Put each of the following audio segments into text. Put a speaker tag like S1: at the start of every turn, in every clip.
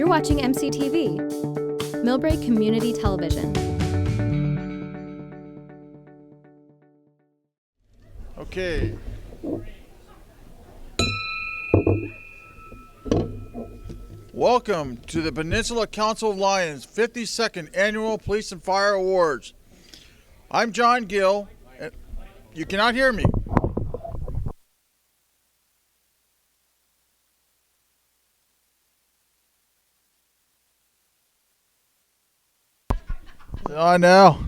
S1: You're watching MCTV, Millbrae Community Television.
S2: Okay. Welcome to the Peninsula Council of Lions 52nd Annual Police and Fire Awards. I'm John Gill. You cannot hear me. On now.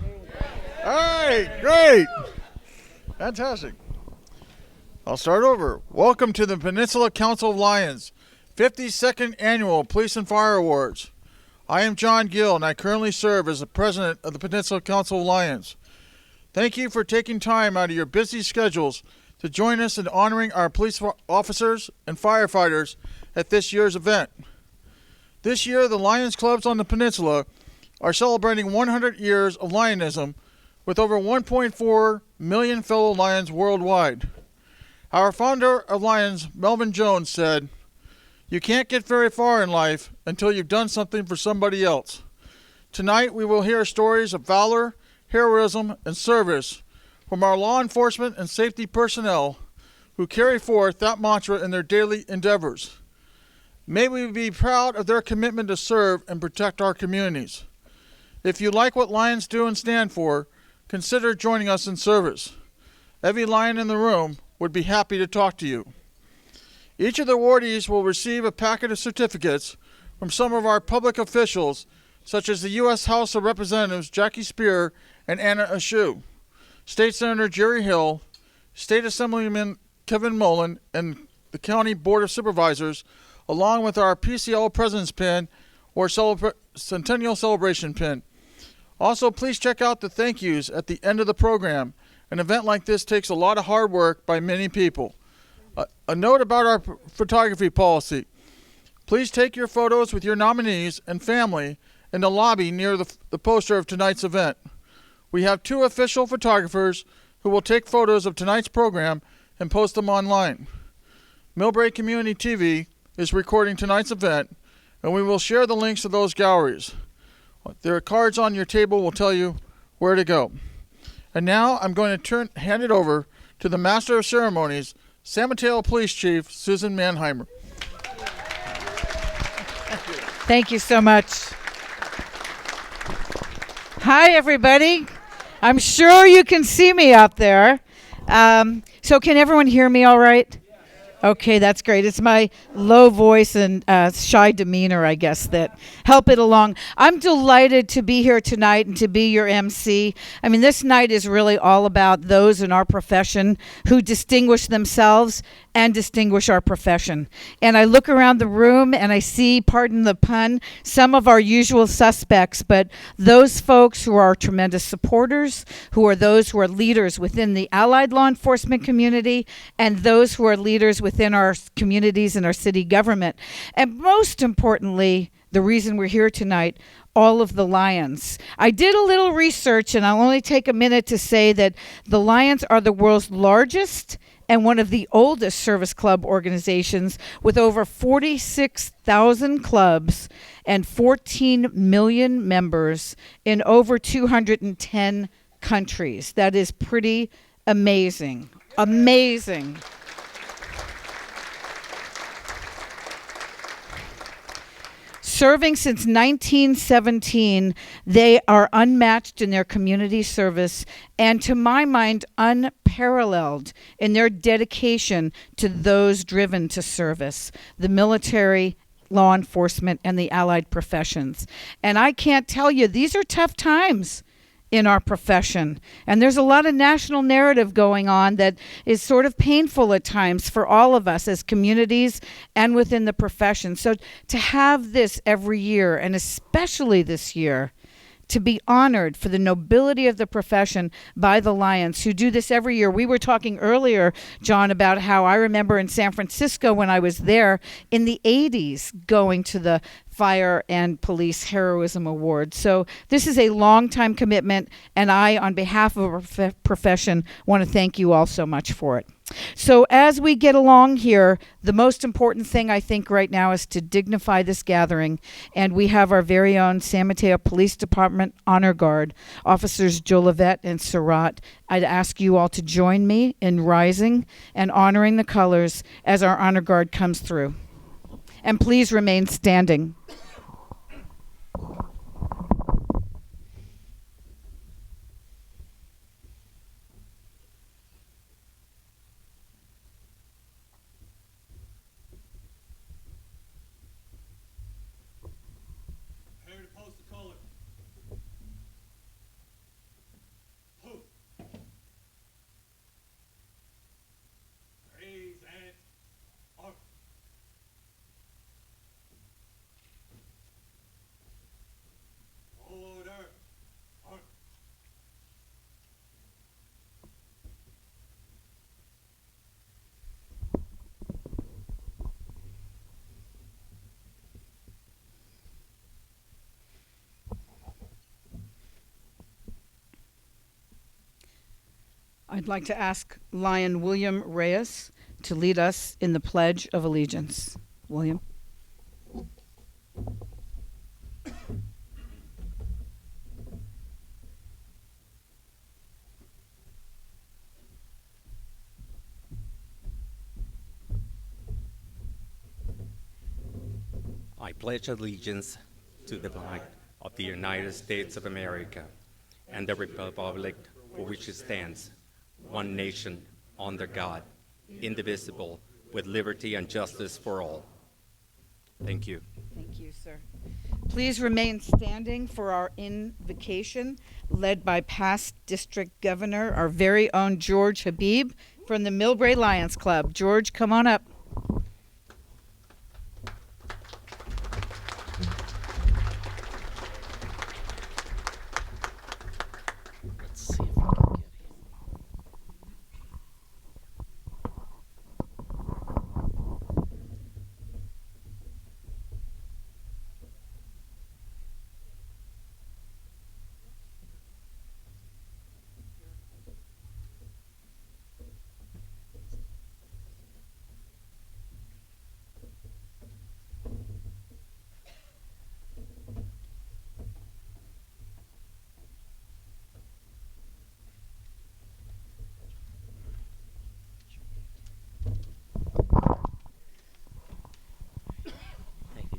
S2: All right, great. Fantastic. I'll start over. Welcome to the Peninsula Council of Lions 52nd Annual Police and Fire Awards. I am John Gill, and I currently serve as the president of the Peninsula Council of Lions. Thank you for taking time out of your busy schedules to join us in honoring our police officers and firefighters at this year's event. This year, the Lions Clubs on the Peninsula are celebrating 100 years of Lionism with over 1.4 million fellow Lions worldwide. Our founder of Lions, Melvin Jones, said, "You can't get very far in life until you've done something for somebody else." Tonight we will hear stories of valor, heroism, and service from our law enforcement and safety personnel who carry forth that mantra in their daily endeavors. May we be proud of their commitment to serve and protect our communities. If you like what Lions do and stand for, consider joining us in service. Every Lion in the room would be happy to talk to you. Each of the awardees will receive a packet of certificates from some of our public officials, such as the U.S. House of Representatives Jackie Spear and Anna Eshoo, State Senator Jerry Hill, State Assemblyman Kevin Mullen, and the County Board of Supervisors, along with our PCL President's Pin or Centennial Celebration Pin. Also, please check out the thank yous at the end of the program. An event like this takes a lot of hard work by many people. A note about our photography policy. Please take your photos with your nominees and family in the lobby near the poster of tonight's event. We have 2 official photographers who will take photos of tonight's program and post them online. Millbrae Community TV is recording tonight's event, and we will share the links to those galleries. There are cards on your table will tell you where to go. And now I'm going to hand it over to the Master of Ceremonies, San Mateo Police Chief Susan Manheimer.
S3: Thank you so much. Hi, everybody. I'm sure you can see me out there. So can everyone hear me all right? Okay, that's great. It's my low voice and shy demeanor, I guess, that help it along. I'm delighted to be here tonight and to be your MC. I mean, this night is really all about those in our profession who distinguish themselves and distinguish our profession. And I look around the room and I see, pardon the pun, some of our usual suspects, but those folks who are tremendous supporters, who are those who are leaders within the allied law enforcement community, and those who are leaders within our communities and our city government. And most importantly, the reason we're here tonight, all of the Lions. I did a little research, and I'll only take a minute to say that the Lions are the world's largest and one of the oldest service club organizations, with over 46,000 clubs and 14 million members in over 210 countries. That is pretty amazing. Amazing. Serving since 1917, they are unmatched in their community service and, to my mind, unparalleled in their dedication to those driven to service, the military, law enforcement, and the allied professions. And I can't tell you, these are tough times in our profession. And there's a lot of national narrative going on that is sort of painful at times for all of us as communities and within the profession. So to have this every year, and especially this year, to be honored for the nobility of the profession by the Lions, who do this every year. We were talking earlier, John, about how I remember in San Francisco when I was there in the 80s going to the Fire and Police Heroism Award. So this is a long-time commitment, and I, on behalf of our profession, want to thank you all so much for it. So as we get along here, the most important thing I think right now is to dignify this gathering, and we have our very own San Mateo Police Department Honor Guard, Officers Jolivet and Surratt. I'd ask you all to join me in rising and honoring the colors as our Honor Guard comes through. And please remain standing. I'd like to ask Lion William Reyes to lead us in the Pledge of Allegiance. William.
S4: I pledge allegiance to the flag of the United States of America and the republic for which it stands, one nation, under God, indivisible, with liberty and justice for all. Thank you.
S3: Thank you, sir. Please remain standing for our invocation, led by past district governor, our very own George Habib from the Millbrae Lions Club. George, come on up.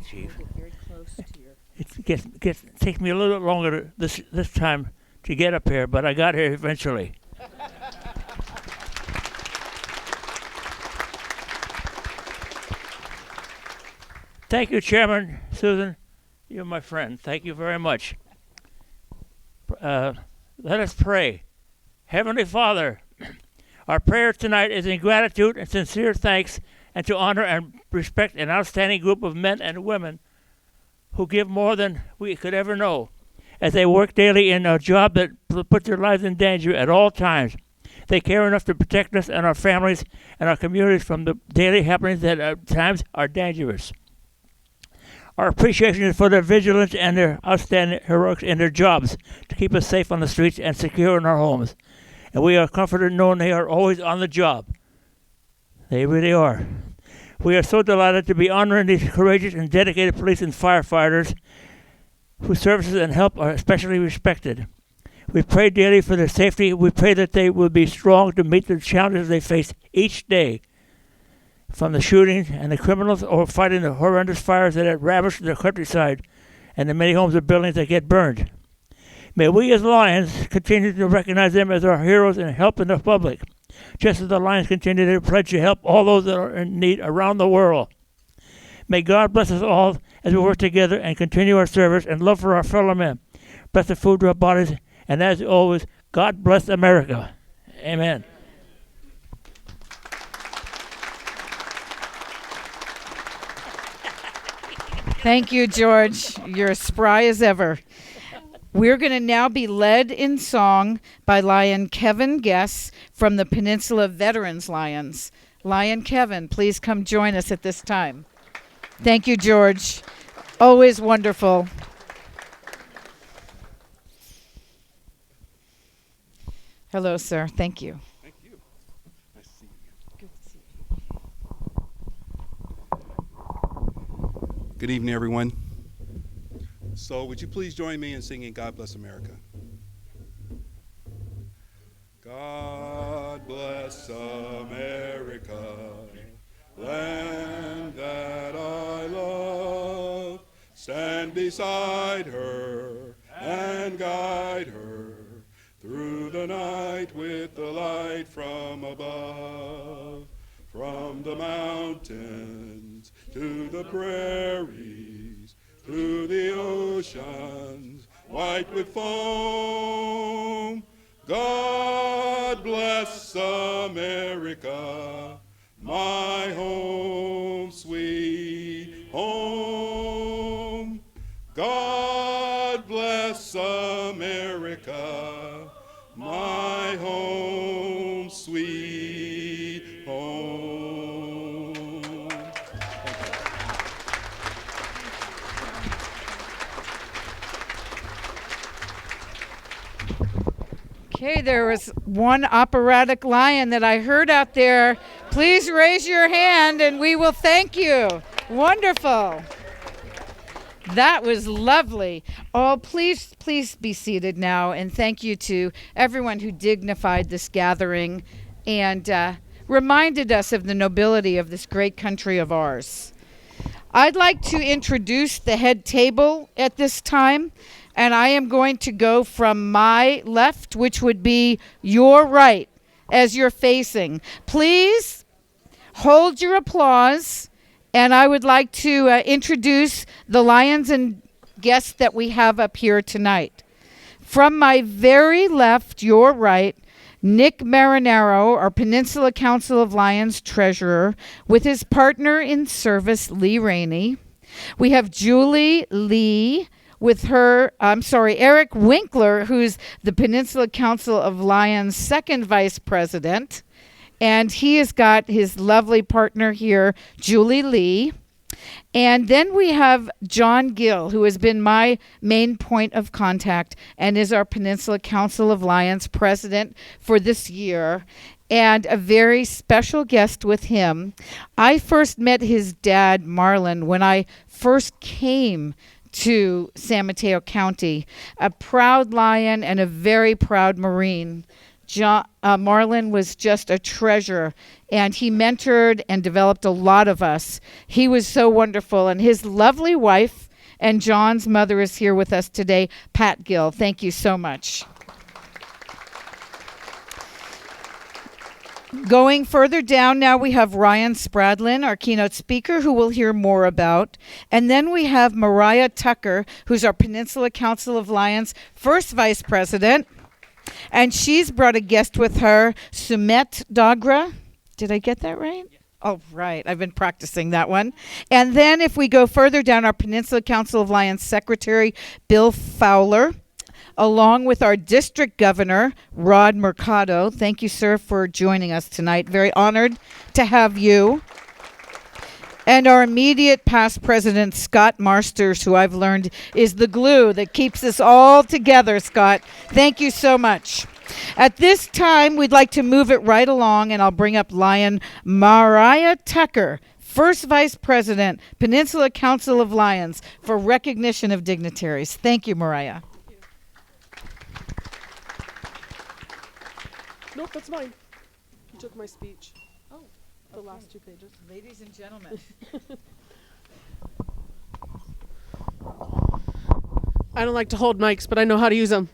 S5: Chief.
S3: Very close to your...
S5: It takes me a little bit longer this time to get up here, but I got here eventually. Thank you, Chairman Susan. You're my friend. Thank you very much. Let us pray. Heavenly Father, our prayer tonight is in gratitude and sincere thanks, and to honor and respect an outstanding group of men and women who give more than we could ever know as they work daily in a job that puts their lives in danger at all times. They care enough to protect us and our families and our communities from the daily happenings that at times are dangerous. Our appreciation is for their vigilance and their outstanding heroics in their jobs to keep us safe on the streets and secure in our homes. And we are comforted knowing they are always on the job. They really are. We are so delighted to be honoring these courageous and dedicated police and firefighters whose services and help are especially respected. We pray daily for their safety. We pray that they will be strong to meet the challenges they face each day, from the shootings and the criminals or fighting the horrendous fires that have ravaged their countryside and the many homes and buildings that get burned. May we as Lions continue to recognize them as our heroes and helping the public, just as the Lions continue to pledge to help all those that are in need around the world. May God bless us all as we work together and continue our service and love for our fellow men. Bless the food to our bodies, and as always, God bless America. Amen.
S3: Thank you, George. You're as spry as ever. We're going to now be led in song by Lion Kevin Guess from the Peninsula Veterans Lions. Lion Kevin, please come join us at this time. Thank you, George. Always wonderful. Hello, sir. Thank you.
S6: Thank you. Nice to see you.
S3: Good to see you.
S6: Good evening, everyone. So would you please join me in singing God Bless America? God bless America, land that I love. Stand beside her and guide her through the night with the light from above. From the mountains to the prairies, to the oceans white with foam. God bless America, my home, sweet home. God bless America, my home, sweet home.
S3: Okay, there was one operatic lion that I heard out there. Please raise your hand and we will thank you. Wonderful. That was lovely. Oh, please be seated now, and thank you to everyone who dignified this gathering and reminded us of the nobility of this great country of ours. I'd like to introduce the head table at this time, and I am going to go from my left, which would be your right, as you're facing. Please hold your applause, and I would like to introduce the lions and guests that we have up here tonight. From my very left, your right, Nick Marinaro, our Peninsula Council of Lions treasurer, with his partner in service, Lee Rainey. We have Julie Lee with Eric Winkler, who's the Peninsula Council of Lions second vice president. And he has got his lovely partner here, Julie Lee. And then we have John Gill, who has been my main point of contact and is our Peninsula Council of Lions president for this year. And a very special guest with him. I first met his dad, Marlon, when I first came to San Mateo County, a proud lion and a very proud Marine. Marlon was just a treasure, and he mentored and developed a lot of us. He was so wonderful, and his lovely wife and John's mother is here with us today, Pat Gill. Thank you so much. Going further down now, we have Ryan Spradlin, our keynote speaker, who we'll hear more about. And then we have Mariah Tucker, who's our Peninsula Council of Lions first vice president. And she's brought a guest with her, Sumet Dogra. Did I get that right? Yeah. Oh, right. I've been practicing that one. And then if we go further down, our Peninsula Council of Lions secretary, Bill Fowler, along with our district governor, Rod Mercado. Thank you, sir, for joining us tonight. Very honored to have you. And our immediate past president, Scott Marsters, who I've learned is the glue that keeps us all together, Scott. Thank you so much. At this time, we'd like to move it right along, and I'll bring up Lion Mariah Tucker, first vice president, Peninsula Council of Lions, for recognition of dignitaries. Thank you, Mariah.
S7: Nope, that's mine. You took my speech. Oh, the last 2 pages.
S3: Ladies and gentlemen.
S7: I don't like to hold mics, but I know how to use them.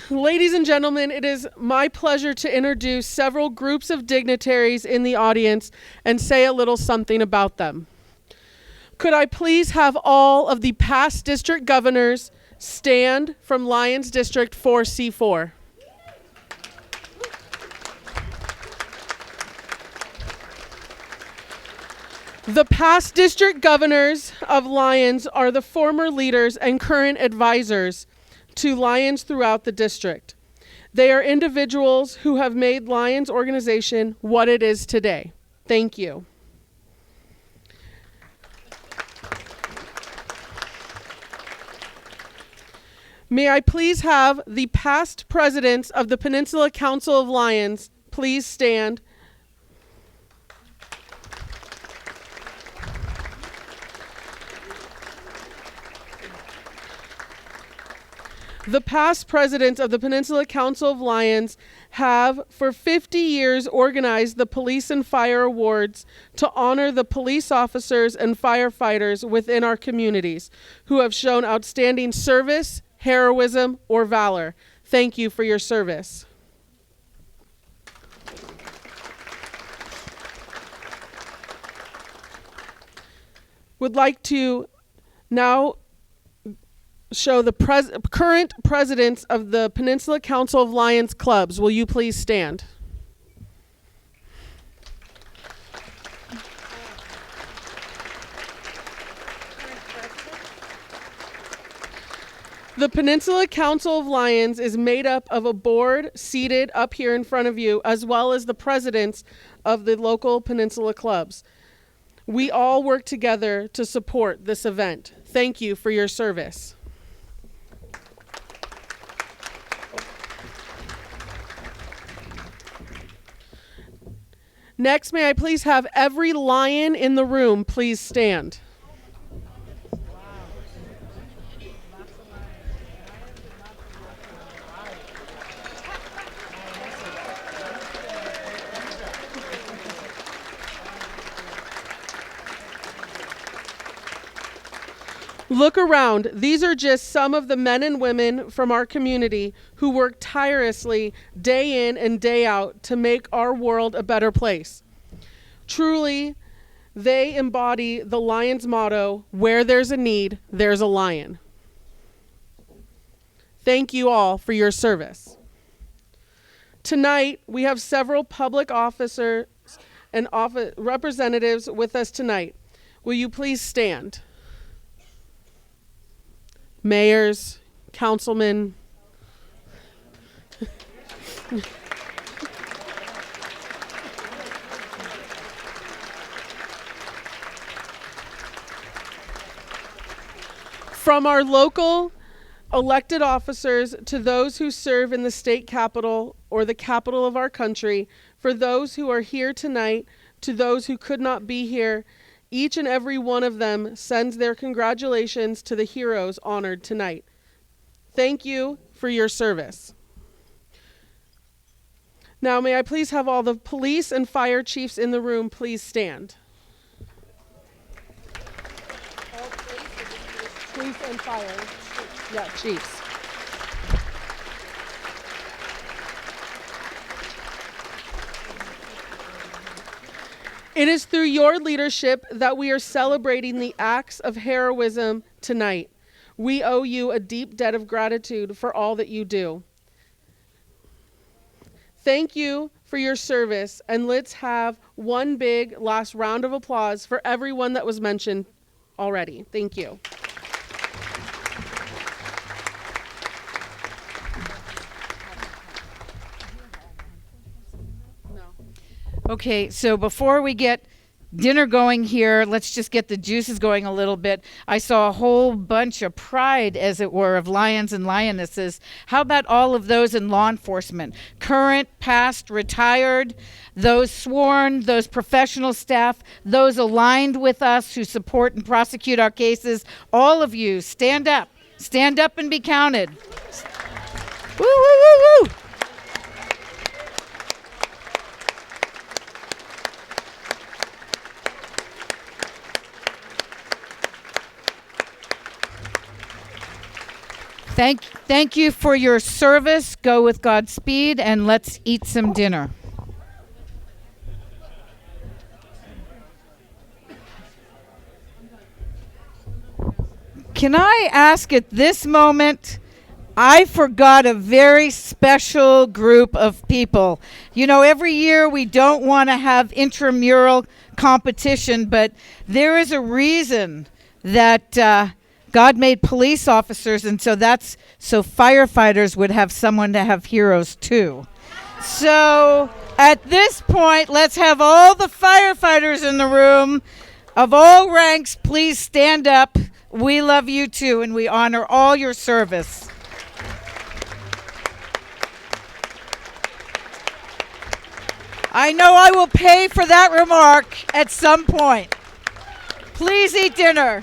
S7: Ladies and gentlemen, it is my pleasure to introduce several groups of dignitaries in the audience and say a little something about them. Could I please have all of the past district governors stand from Lions District 4C4? The past district governors of Lions are the former leaders and current advisors to Lions throughout the district. They are individuals who have made Lions organization what it is today. Thank you. May I please have the past presidents of the Peninsula Council of Lions please stand. The past presidents of the Peninsula Council of Lions have for 50 years organized the Police and Fire Awards to honor the police officers and firefighters within our communities who have shown outstanding service, heroism, or valor. Thank you for your service. Would like to now show the current presidents of the Peninsula Council of Lions clubs. Will you please stand? The Peninsula Council of Lions is made up of a board seated up here in front of you, as well as the presidents of the local Peninsula clubs. We all work together to support this event. Thank you for your service. Next, may I please have every lion in the room please stand. Look around. These are just some of the men and women from our community who work tirelessly day in and day out to make our world a better place. Truly, they embody the Lions motto, where there's a need, there's a lion. Thank you all for your service. Tonight, we have several public officers and representatives with us tonight. Will you please stand? Mayors, councilmen. From our local elected officers to those who serve in the state capitol or the capital of our country, for those who are here tonight, to those who could not be here, each and every one of them sends their congratulations to the heroes honored tonight. Thank you for your service. Now, may I please have all the police and fire chiefs in the room please stand. Police and fire. Yeah, chiefs. It is through your leadership that we are celebrating the acts of heroism tonight. We owe you a deep debt of gratitude for all that you do. Thank you for your service, and let's have one big last round of applause for everyone that was mentioned already. Thank you.
S3: Okay, so before we get dinner going here, let's just get the juices going a little bit. I saw a whole bunch of pride, as it were, of lions and lionesses. How about all of those in law enforcement? Current, past, retired, those sworn, those professional staff, those aligned with us who support and prosecute our cases. All of you, stand up. Stand up and be counted. Woo, woo, woo, woo. Thank you for your service. Go with Godspeed, and let's eat some dinner. Can I ask at this moment, I forgot a very special group of people. You know, every year we don't want to have intramural competition, but there is a reason that God made police officers, and so firefighters would have someone to have heroes too. So at this point, let's have all the firefighters in the room of all ranks please stand up. We love you too, and we honor all your service. I know I will pay for that remark at some point. Please eat dinner.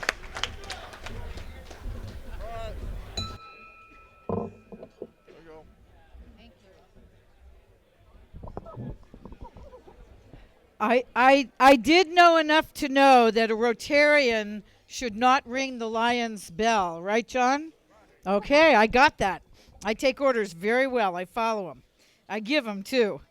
S3: I did know enough to know that a Rotarian should not ring the Lion's bell, right, John? Okay, I got that. I take orders very well. I follow them. I give them, too.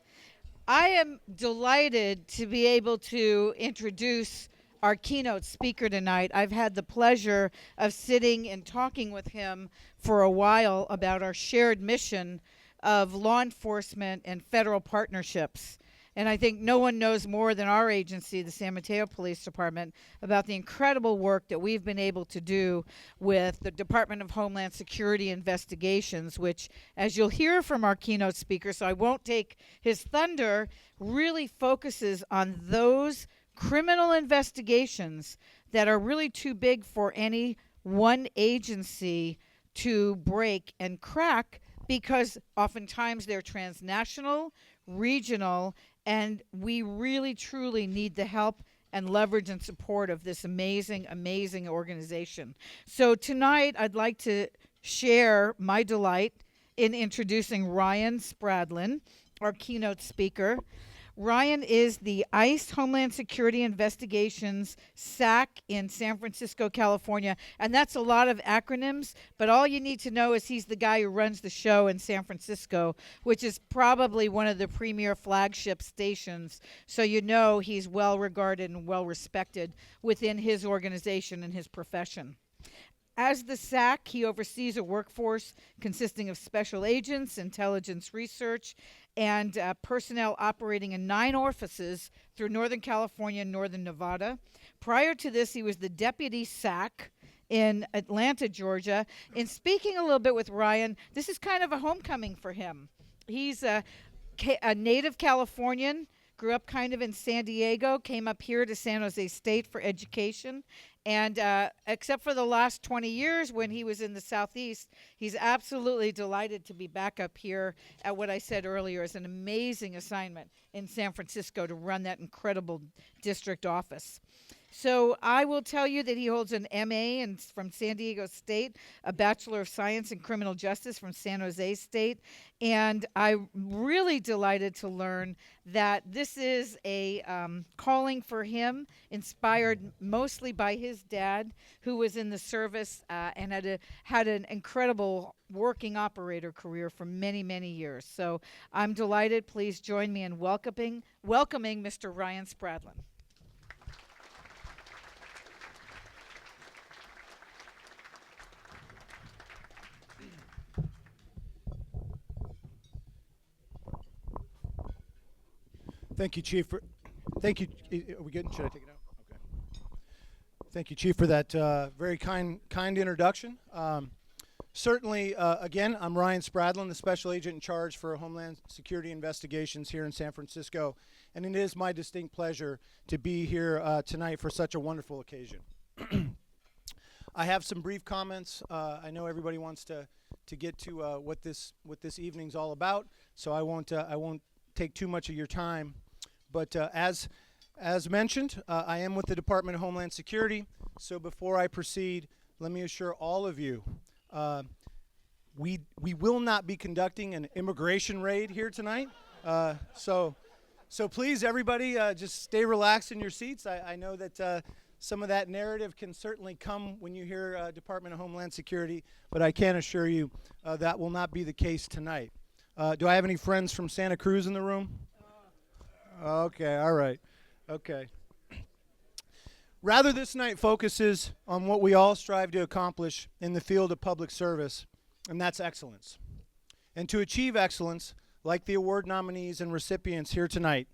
S3: I am delighted to be able to introduce our keynote speaker tonight. I've had the pleasure of sitting and talking with him for a while about our shared mission of law enforcement and federal partnerships. And I think no one knows more than our agency, the San Mateo Police Department, about the incredible work that we've been able to do with the Department of Homeland Security investigations, which, as you'll hear from our keynote speaker, so I won't take his thunder, really focuses on those criminal investigations that are really too big for any one agency to break and crack, because oftentimes they're transnational, regional, and we really, truly need the help and leverage and support of this amazing, amazing organization. So tonight, I'd like to share my delight in introducing Ryan Spradlin, our keynote speaker. Ryan is the ICE Homeland Security Investigations SAC in San Francisco, California. And that's a lot of acronyms, but all you need to know is he's the guy who runs the show in San Francisco, which is probably one of the premier flagship stations. So you know he's well regarded and well respected within his organization and his profession. As the SAC, he oversees a workforce consisting of special agents, intelligence research, and personnel operating in 9 offices through Northern California and Northern Nevada. Prior to this, he was the deputy SAC in Atlanta, Georgia. In speaking a little bit with Ryan, this is kind of a homecoming for him. He's a native Californian, grew up kind of in San Diego, came up here to San Jose State for education. And except for the last 20 years when he was in the Southeast, he's absolutely delighted to be back up here at what I said earlier is an amazing assignment in San Francisco to run that incredible district office. So I will tell you that he holds an MA from San Diego State, a Bachelor of Science in Criminal Justice from San Jose State, and I'm really delighted to learn that this is a calling for him, inspired mostly by his dad, who was in the service and had an incredible working operator career for many, many years. So I'm delighted. Please join me in welcoming Mr. Ryan Spradlin.
S8: Thank you, Chief. Thank you. Are we good? Should I take it out? Okay. Thank you, Chief, for that very kind introduction. Certainly, again, I'm Ryan Spradlin, the Special Agent in charge for Homeland Security Investigations here in San Francisco, and it is my distinct pleasure to be here tonight for such a wonderful occasion. I have some brief comments. I know everybody wants to get to what this evening's all about, so I won't take too much of your time. But as mentioned, I am with the Department of Homeland Security. So before I proceed, let me assure all of you, we will not be conducting an immigration raid here tonight. So please, everybody, just stay relaxed in your seats. I know that some of that narrative can certainly come when you hear Department of Homeland Security, but I can assure you that will not be the case tonight. Do I have any friends from Santa Cruz in the room? Okay, all right. Okay. Rather, this night focuses on what we all strive to accomplish in the field of public service, and that's excellence. And to achieve excellence, like the award nominees and recipients here tonight,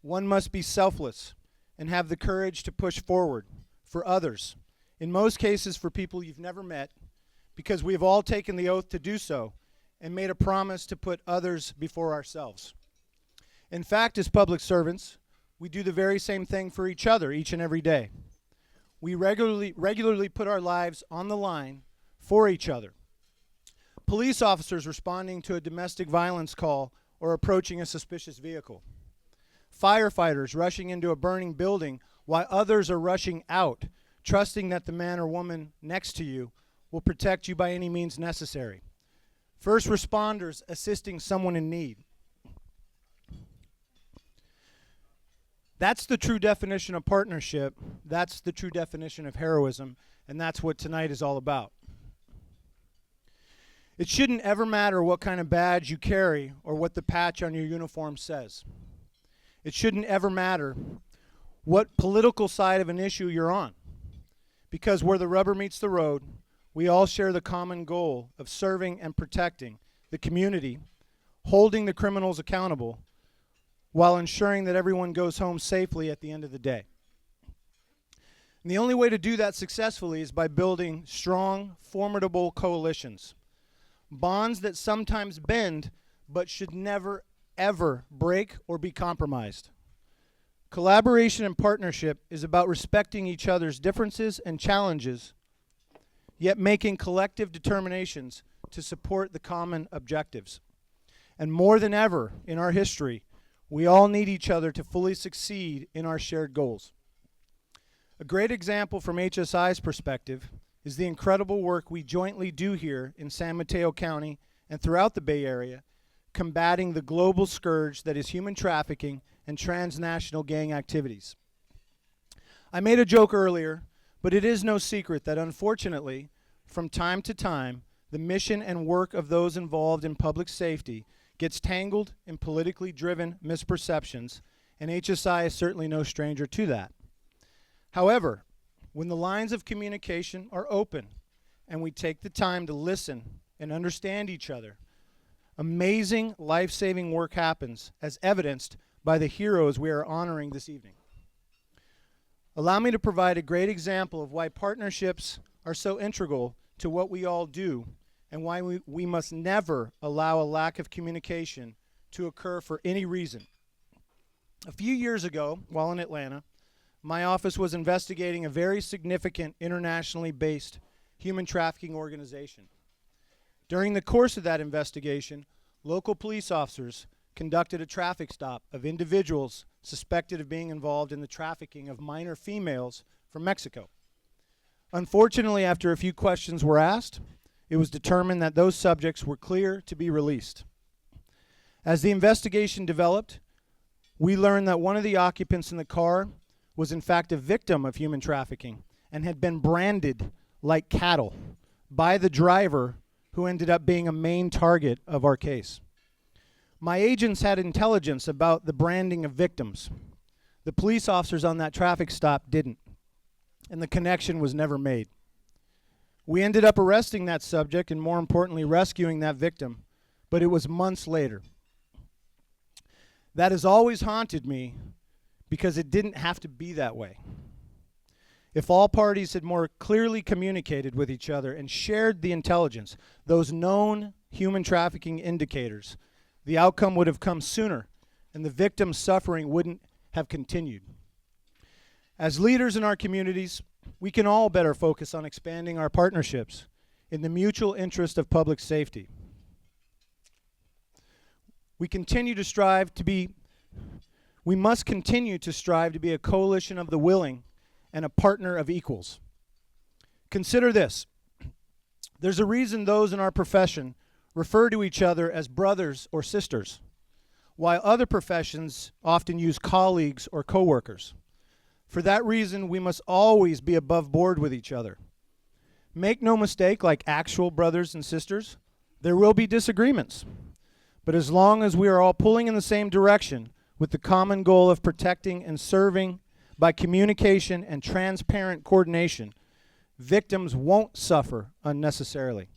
S8: one must be selfless and have the courage to push forward for others, in most cases for people you've never met, because we've all taken the oath to do so and made a promise to put others before ourselves. In fact, as public servants, we do the very same thing for each other each and every day. We regularly put our lives on the line for each other. Police officers responding to a domestic violence call or approaching a suspicious vehicle. Firefighters rushing into a burning building while others are rushing out, trusting that the man or woman next to you will protect you by any means necessary. First responders assisting someone in need. That's the true definition of partnership. That's the true definition of heroism, and that's what tonight is all about. It shouldn't ever matter what kind of badge you carry or what the patch on your uniform says. It shouldn't ever matter what political side of an issue you're on, because where the rubber meets the road, we all share the common goal of serving and protecting the community, holding the criminals accountable, while ensuring that everyone goes home safely at the end of the day. And the only way to do that successfully is by building strong, formidable coalitions. Bonds that sometimes bend, but should never, ever break or be compromised. Collaboration and partnership is about respecting each other's differences and challenges, yet making collective determinations to support the common objectives. And more than ever in our history, we all need each other to fully succeed in our shared goals. A great example from HSI's perspective is the incredible work we jointly do here in San Mateo County and throughout the Bay Area, combating the global scourge that is human trafficking and transnational gang activities. I made a joke earlier, but it is no secret that unfortunately, from time to time, the mission and work of those involved in public safety gets tangled in politically driven misperceptions, and HSI is certainly no stranger to that. However, when the lines of communication are open and we take the time to listen and understand each other, amazing life-saving work happens, as evidenced by the heroes we are honoring this evening. Allow me to provide a great example of why partnerships are so integral to what we all do and why we must never allow a lack of communication to occur for any reason. A few years ago, while in Atlanta, my office was investigating a very significant internationally based human trafficking organization. During the course of that investigation, local police officers conducted a traffic stop of individuals suspected of being involved in the trafficking of minor females from Mexico. Unfortunately, after a few questions were asked, it was determined that those subjects were clear to be released. As the investigation developed, we learned that one of the occupants in the car was in fact a victim of human trafficking and had been branded like cattle by the driver, who ended up being a main target of our case. My agents had intelligence about the branding of victims. The police officers on that traffic stop didn't, and the connection was never made. We ended up arresting that subject and, more importantly, rescuing that victim, but it was months later. That has always haunted me because it didn't have to be that way. If all parties had more clearly communicated with each other and shared the intelligence, those known human trafficking indicators, the outcome would have come sooner and the victim's suffering wouldn't have continued. As leaders in our communities, we can all better focus on expanding our partnerships in the mutual interest of public safety. We must continue to strive to be a coalition of the willing and a partner of equals. Consider this. There's a reason those in our profession refer to each other as brothers or sisters, while other professions often use colleagues or coworkers. For that reason, we must always be above board with each other. Make no mistake, like actual brothers and sisters, there will be disagreements. But as long as we are all pulling in the same direction with the common goal of protecting and serving by communication and transparent coordination, victims won't suffer unnecessarily.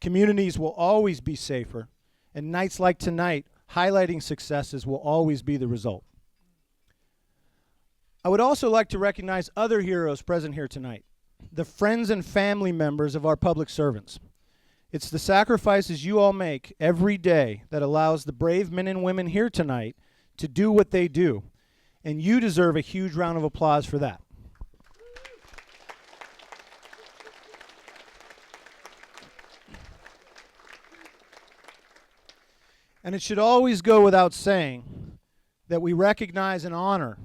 S8: Communities will always be safer, and nights like tonight highlighting successes will always be the result. I would also like to recognize other heroes present here tonight, the friends and family members of our public servants. It's the sacrifices you all make every day that allows the brave men and women here tonight to do what they do, and you deserve a huge round of applause for that. And it should always go without saying that we recognize and honor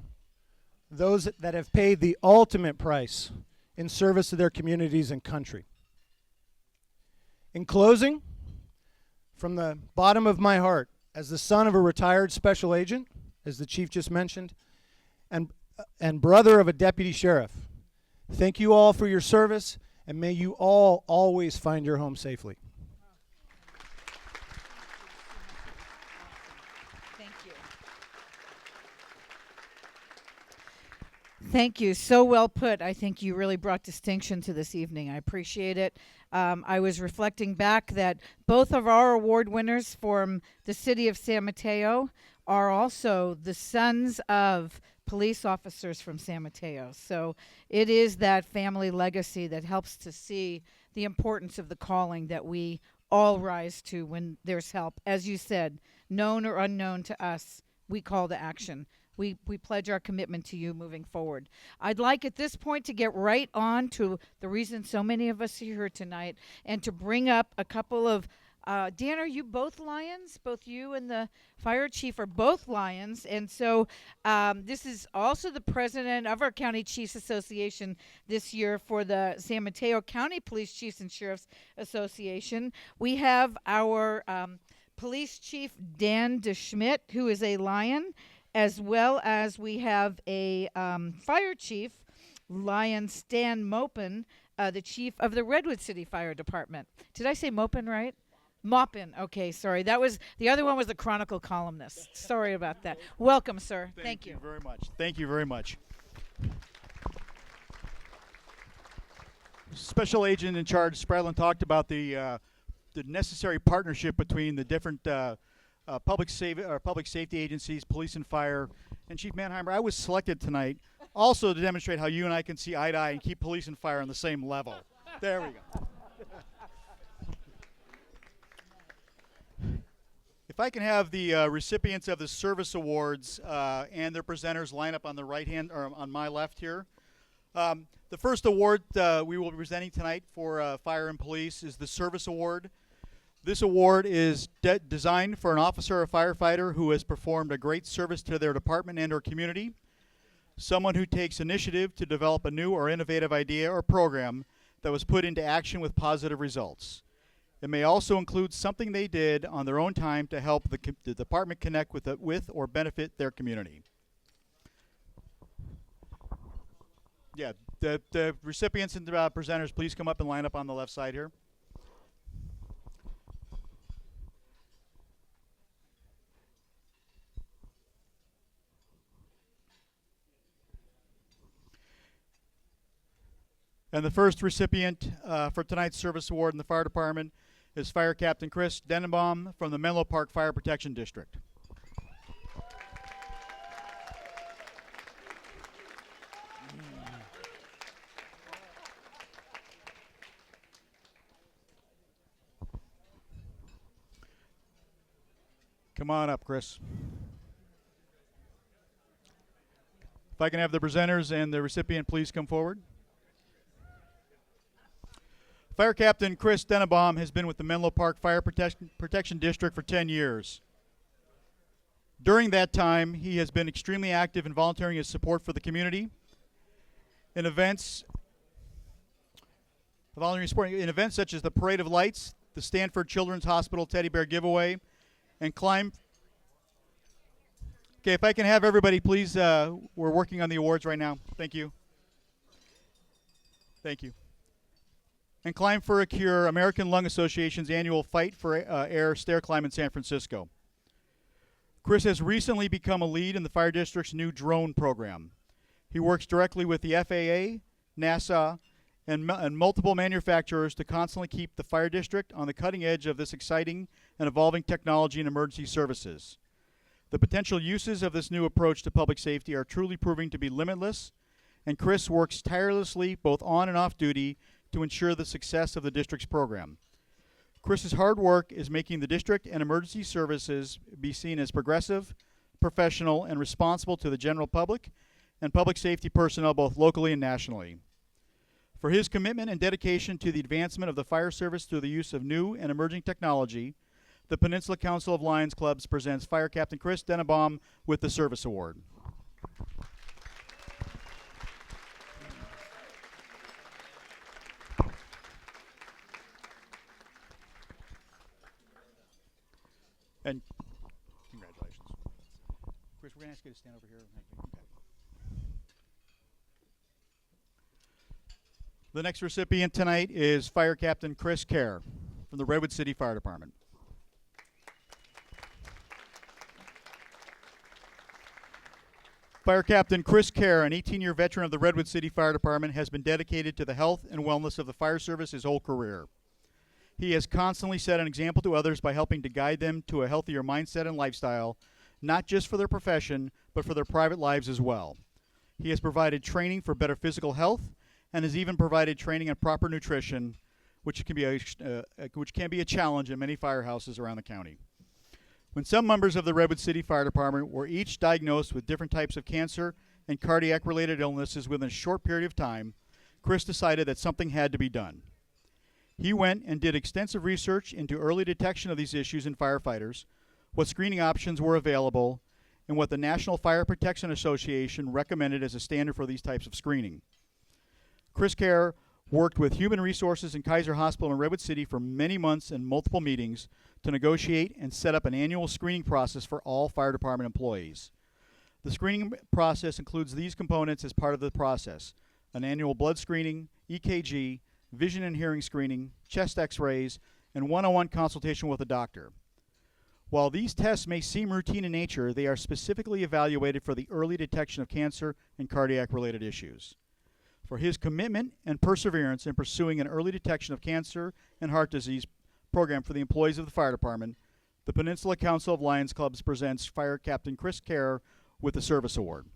S8: those that have paid the ultimate price in service to their communities and country. In closing, from the bottom of my heart, as the son of a retired special agent, as the chief just mentioned, and brother of a deputy sheriff, thank you all for your service, and may you all always find your home safely.
S3: Thank you. Thank you. So well put. I think you really brought distinction to this evening. I appreciate it. I was reflecting back that both of our award winners from the city of San Mateo are also the sons of police officers from San Mateo. So it is that family legacy that helps to see the importance of the calling that we all rise to when there's help. As you said, known or unknown to us, we call to action. We pledge our commitment to you moving forward. I'd like at this point to get right on to the reason so many of us are here tonight and to bring up a couple of Dan, are you both Lions? Both you and the fire chief are both Lions. And so this is also the president of our County Chiefs Association this year for the San Mateo County Police Chiefs and Sheriffs Association. We have our police chief, Dan DeSchmidt, who is a Lion, as well as we have a fire chief, Lion Stan Maupin, the chief of the Redwood City Fire Department. Did I say Maupin right? Maupin. Okay, sorry. That was the other one was the Chronicle columnist. Sorry about that. Welcome, sir. Thank you.
S9: Very much. Thank you very much. Special Agent in charge, Spradlin, talked about the necessary partnership between the different public safety agencies, police and fire. And Chief Manheimer, I was selected tonight also to demonstrate how you and I can see eye to eye and keep police and fire on the same level. There we go. If I can have the recipients of the service awards and their presenters line up on the right hand or on my left here. The first award we will be presenting tonight for fire and police is the Service Award. This award is designed for an officer or firefighter who has performed a great service to their department and or community, someone who takes initiative to develop a new or innovative idea or program that was put into action with positive results. It may also include something they did on their own time to help the department connect with or benefit their community. Yeah, the recipients and the presenters, please come up and line up on the left side here. And the first recipient for tonight's service award in the fire department is Fire Captain Chris Denenbaum from the Menlo Park Fire Protection District. Come on up, Chris. If I can have the presenters and the recipient please come forward. Fire Captain Chris Denenbaum has been with the Menlo Park Fire Protection District for 10 years. During that time, he has been extremely active in volunteering his support for the community in events such as the Parade of Lights, the Stanford Children's Hospital Teddy Bear Giveaway, and climb. Okay, if I can have everybody, please. We're working on the awards right now. Thank you. Thank you. And Climb for a Cure, American Lung Association's annual Fight for Air stair climb in San Francisco. Chris has recently become a lead in the fire district's new drone program. He works directly with the FAA, NASA, and multiple manufacturers to constantly keep the fire district on the cutting edge of this exciting and evolving technology and emergency services. The potential uses of this new approach to public safety are truly proving to be limitless, and Chris works tirelessly both on and off duty to ensure the success of the district's program. Chris's hard work is making the district and emergency services be seen as progressive, professional, and responsible to the general public and public safety personnel both locally and nationally. For his commitment and dedication to the advancement of the fire service through the use of new and emerging technology, the Peninsula Council of Lions Clubs presents Fire Captain Chris Dennebaum with the Service Award. And congratulations. Chris, we're going to ask you to stand over here. Okay. The next recipient tonight is Fire Captain Chris Kerr from the Redwood City Fire Department. Fire Captain Chris Kerr, an 18-year veteran of the Redwood City Fire Department, has been dedicated to the health and wellness of the fire service his whole career. He has constantly set an example to others by helping to guide them to a healthier mindset and lifestyle, not just for their profession, but for their private lives as well. He has provided training for better physical health and has even provided training on proper nutrition, which can be a challenge in many firehouses around the county. When some members of the Redwood City Fire Department were each diagnosed with different types of cancer and cardiac-related illnesses within a short period of time, Chris decided that something had to be done. He went and did extensive research into early detection of these issues in firefighters, what screening options were available, and what the National Fire Protection Association recommended as a standard for these types of screening. Chris Kerr worked with Human Resources and Kaiser Hospital in Redwood City for many months and multiple meetings to negotiate and set up an annual screening process for all fire department employees. The screening process includes these components as part of the process: an annual blood screening, EKG, vision and hearing screening, chest x-rays, and one-on-one consultation with a doctor. While these tests may seem routine in nature, they are specifically evaluated for the early detection of cancer and cardiac-related issues. For his commitment and perseverance in pursuing an early detection of cancer and heart disease program for the employees of the fire department, the Peninsula Council of Lions Clubs presents Fire Captain Chris Kerr with the Service Award.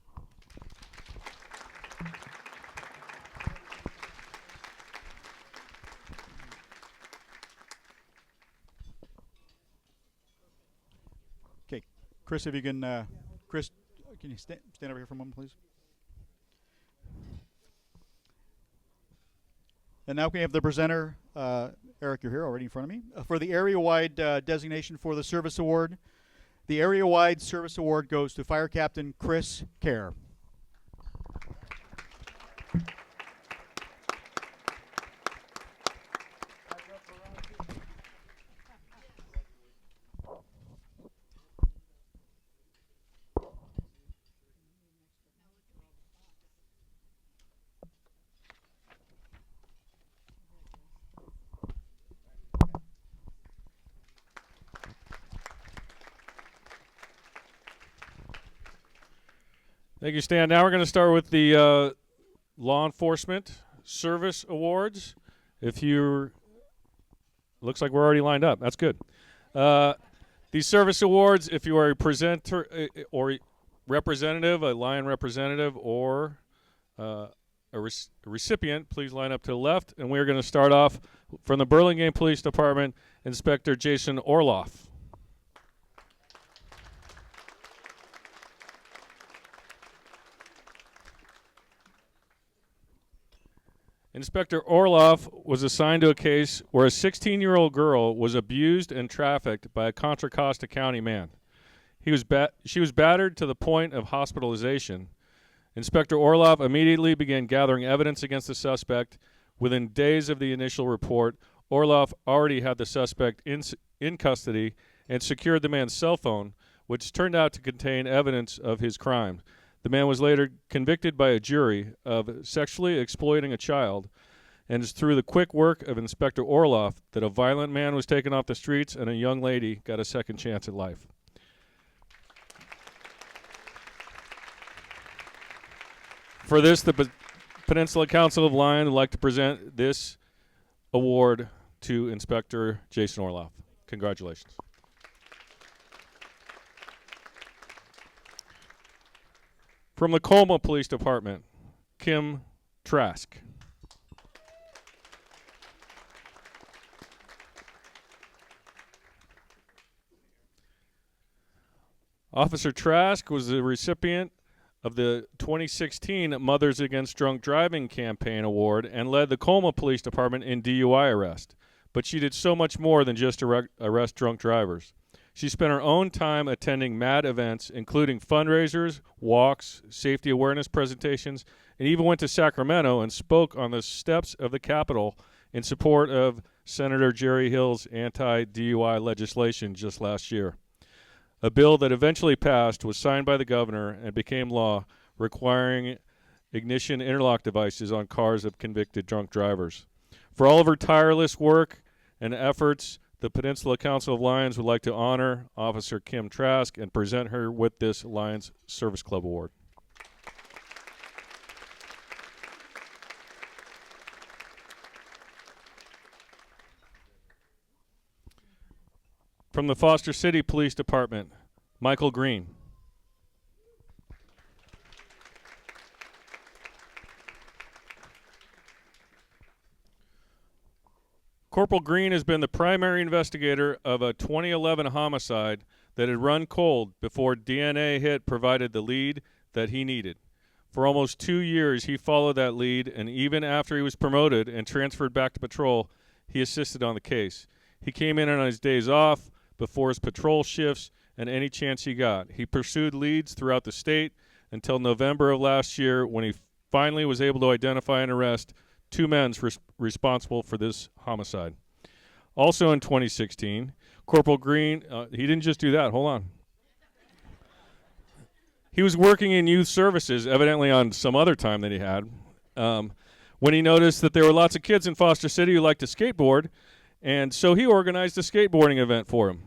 S9: Okay, Chris, if you can, Chris, can you stand over here for a moment, please? And now we have the presenter, Eric, you're here already in front of me, for the area-wide designation for the Service Award. The area-wide Service Award goes to Fire Captain Chris Kerr.
S10: Thank you, Stan. Now we're going to start with the Law Enforcement Service Awards. If you're, looks like we're already lined up. That's good. These service awards, if you are a presenter or representative, a Lion representative, or a recipient, please line up to the left. And we are going to start off from the Burlingame Police Department, Inspector Jason Orloff. Inspector Orloff was assigned to a case where a 16-year-old girl was abused and trafficked by a Contra Costa County man. She was battered to the point of hospitalization. Inspector Orloff immediately began gathering evidence against the suspect. Within days of the initial report, Orloff already had the suspect in custody and secured the man's cell phone, which turned out to contain evidence of his crime. The man was later convicted by a jury of sexually exploiting a child, and it's through the quick work of Inspector Orloff that a violent man was taken off the streets and a young lady got a second chance at life. For this, the Peninsula Council of Lions would like to present this award to Inspector Jason Orloff. Congratulations. From the Colma Police Department, Kim Trask. Officer Trask was the recipient of the 2016 Mothers Against Drunk Driving Campaign Award and led the Colma Police Department in DUI arrest. but she did so much more than just arrest drunk drivers. She spent her own time attending MAD events, including fundraisers, walks, safety awareness presentations, and even went to Sacramento and spoke on the steps of the Capitol in support of Senator Jerry Hill's anti-DUI legislation just last year. A bill that eventually passed was signed by the governor and became law, requiring ignition interlock devices on cars of convicted drunk drivers. For all of her tireless work and efforts, the Peninsula Council of Lions would like to honor Officer Kim Trask and present her with this Lions Service Club Award. From the Foster City Police Department, Michael Greene. Corporal Greene has been the primary investigator of a 2011 homicide that had run cold before DNA hit provided the lead that he needed. For almost 2 years, he followed that lead, and even after he was promoted and transferred back to patrol, he assisted on the case. He came in on his days off, before his patrol shifts, and any chance he got. He pursued leads throughout the state until November of last year, when he finally was able to identify and arrest 2 men responsible for this homicide. Also in 2016, Corporal Greene, he didn't just do that, hold on. He was working in youth services, evidently on some other time that he had, when he noticed that there were lots of kids in Foster City who liked to skateboard, and so he organized a skateboarding event for them.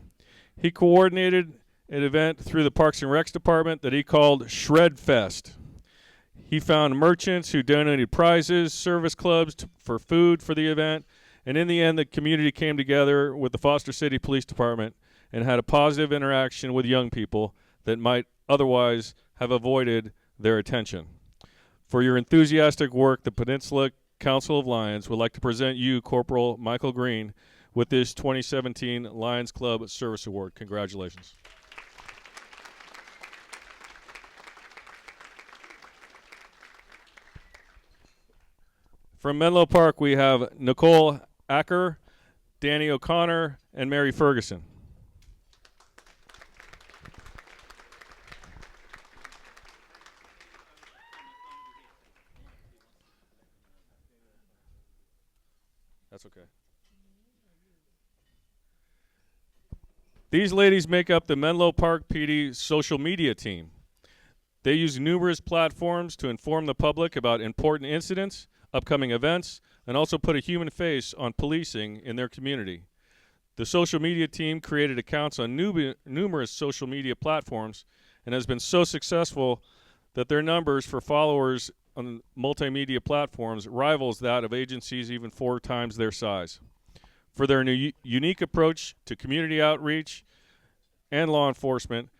S10: He coordinated an event through the Parks and Recs department that he called Shred Fest. He found merchants who donated prizes, service clubs for food for the event, and in the end, the community came together with the Foster City Police Department and had a positive interaction with young people that might otherwise have avoided their attention. For your enthusiastic work, the Peninsula Council of Lions would like to present you, Corporal Michael Greene, with this 2017 Lions Club Service Award. Congratulations. From Menlo Park, we have Nicole Acker, Danny O'Connor, and Mary Ferguson. That's okay. These ladies make up the Menlo Park PD social media team. They use numerous platforms to inform the public about important incidents, upcoming events, and also put a human face on policing in their community. The social media team created accounts on numerous social media platforms and has been so successful that their numbers for followers on multimedia platforms rivals that of agencies even 4 times their size. For their unique approach to community outreach and law enforcement,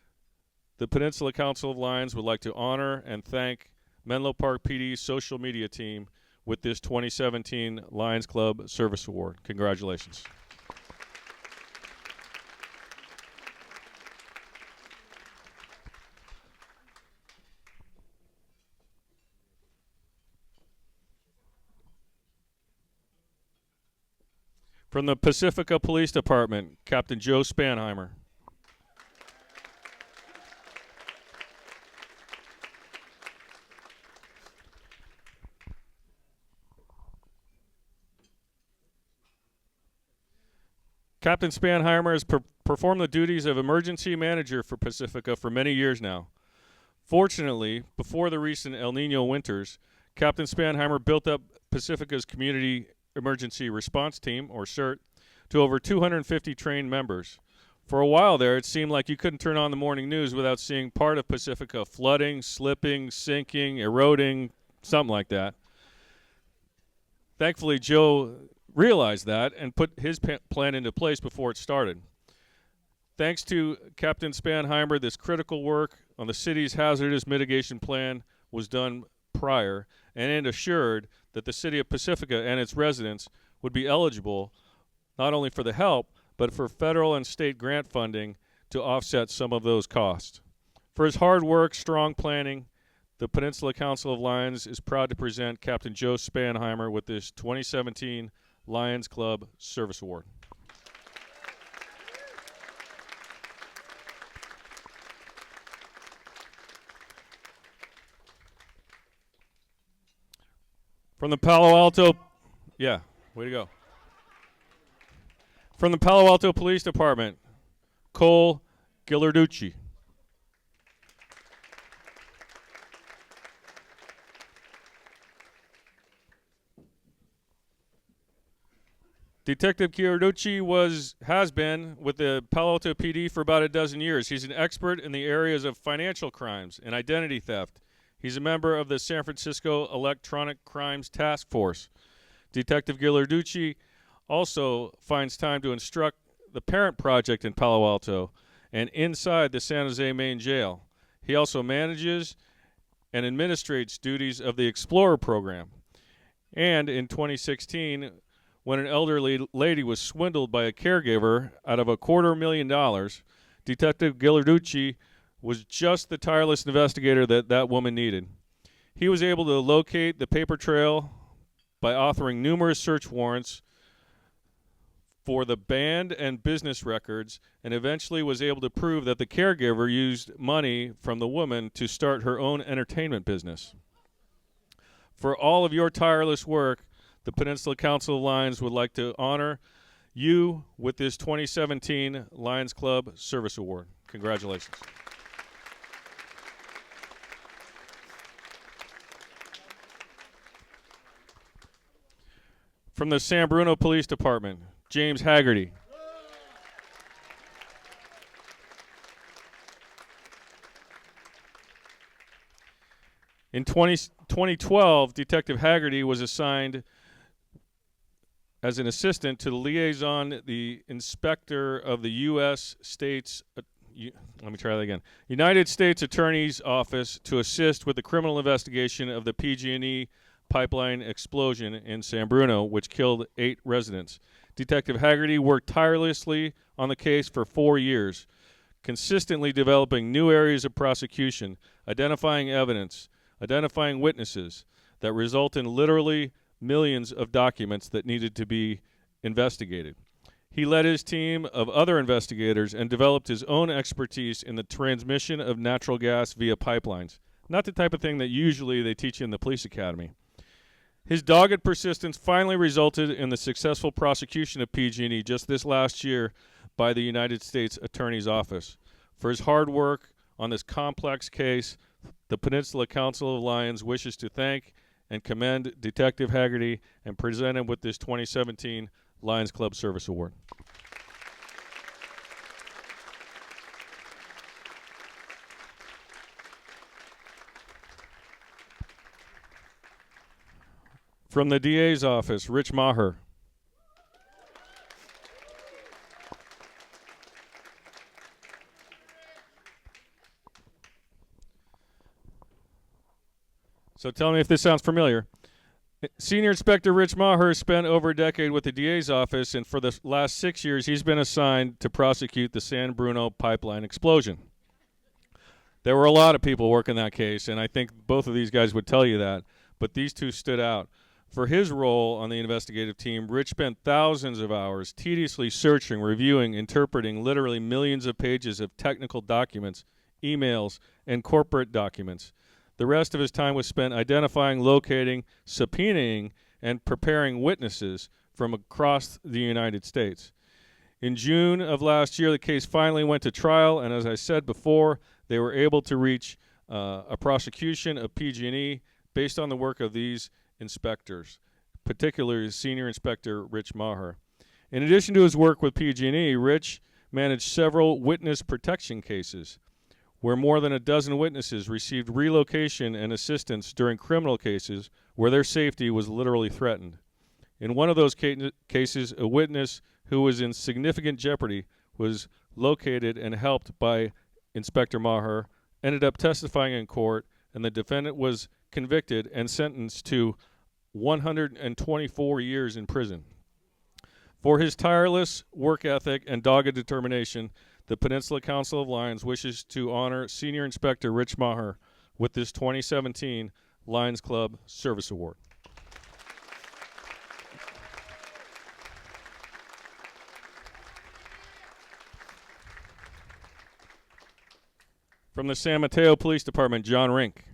S10: the Peninsula Council of Lions would like to honor and thank Menlo Park PD's social media team with this 2017 Lions Club Service Award. Congratulations. From the Pacifica Police Department, Captain Joe Spanheimer. Captain Spanheimer has performed the duties of emergency manager for Pacifica for many years now. Fortunately, before the recent El Nino winters, Captain Spanheimer built up Pacifica's community emergency response team, or CERT, to over 250 trained members. For a while there, it seemed like you couldn't turn on the morning news without seeing part of Pacifica flooding, slipping, sinking, eroding, something like that. Thankfully, Joe realized that and put his plan into place before it started. Thanks to Captain Spanheimer, this critical work on the city's hazardous mitigation plan was done prior, and it assured that the city of Pacifica and its residents would be eligible not only for the help, but for federal and state grant funding to offset some of those costs. For his hard work, strong planning, the Peninsula Council of Lions is proud to present Captain Joe Spanheimer with this 2017 Lions Club Service Award. From the Palo Alto, yeah, way to go. From the Palo Alto Police Department, Cole Ghilarducci. Detective Ghilarducci has been with the Palo Alto PD for about a dozen years. He's an expert in the areas of financial crimes and identity theft. He's a member of the San Francisco Electronic Crimes Task Force. Detective Ghilarducci also finds time to instruct the Parent Project in Palo Alto and inside the San Jose main jail. He also manages and administrates duties of the Explorer program. And in 2016, when an elderly lady was swindled by a caregiver out of $250,000, Detective Ghilarducci was just the tireless investigator that woman needed. He was able to locate the paper trail by authoring numerous search warrants for the band and business records, and eventually was able to prove that the caregiver used money from the woman to start her own entertainment business. For all of your tireless work, the Peninsula Council of Lions would like to honor you with this 2017 Lions Club Service Award. Congratulations. From the San Bruno Police Department, James Haggarty. In 2012, Detective Haggarty was assigned as an assistant to the liaison, the inspector of the United States Attorney's Office to assist with the criminal investigation of the PG&E pipeline explosion in San Bruno, which killed 8 residents. Detective Haggarty worked tirelessly on the case for 4 years, consistently developing new areas of prosecution, identifying evidence, identifying witnesses that result in literally millions of documents that needed to be investigated. He led his team of other investigators and developed his own expertise in the transmission of natural gas via pipelines. Not the type of thing that usually they teach you in the police academy. His dogged persistence finally resulted in the successful prosecution of PG&E just this last year by the United States Attorney's Office. For his hard work on this complex case, the Peninsula Council of Lions wishes to thank and commend Detective Haggarty and present him with this 2017 Lions Club Service Award. From the DA's office, Rich Maher. So tell me if this sounds familiar. Senior Inspector Rich Maher spent over a decade with the DA's office, and for the last 6 years, he's been assigned to prosecute the San Bruno pipeline explosion. There were a lot of people working that case, and I think both of these guys would tell you that, but these two stood out. For his role on the investigative team, Rich spent thousands of hours tediously searching, reviewing, interpreting literally millions of pages of technical documents, emails, and corporate documents. The rest of his time was spent identifying, locating, subpoenaing, and preparing witnesses from across the United States. In June of last year, the case finally went to trial, and as I said before, they were able to reach a prosecution of PG&E based on the work of these inspectors, particularly Senior Inspector Rich Maher. In addition to his work with PG&E, Rich managed several witness protection cases where more than a dozen witnesses received relocation and assistance during criminal cases where their safety was literally threatened. In one of those cases, a witness who was in significant jeopardy was located and helped by Inspector Maher, ended up testifying in court, and the defendant was convicted and sentenced to 124 years in prison. For his tireless work ethic and dogged determination, the Peninsula Council of Lions wishes to honor Senior Inspector Rich Maher with this 2017 Lions Club Service Award. From the San Mateo Police Department, John Rink.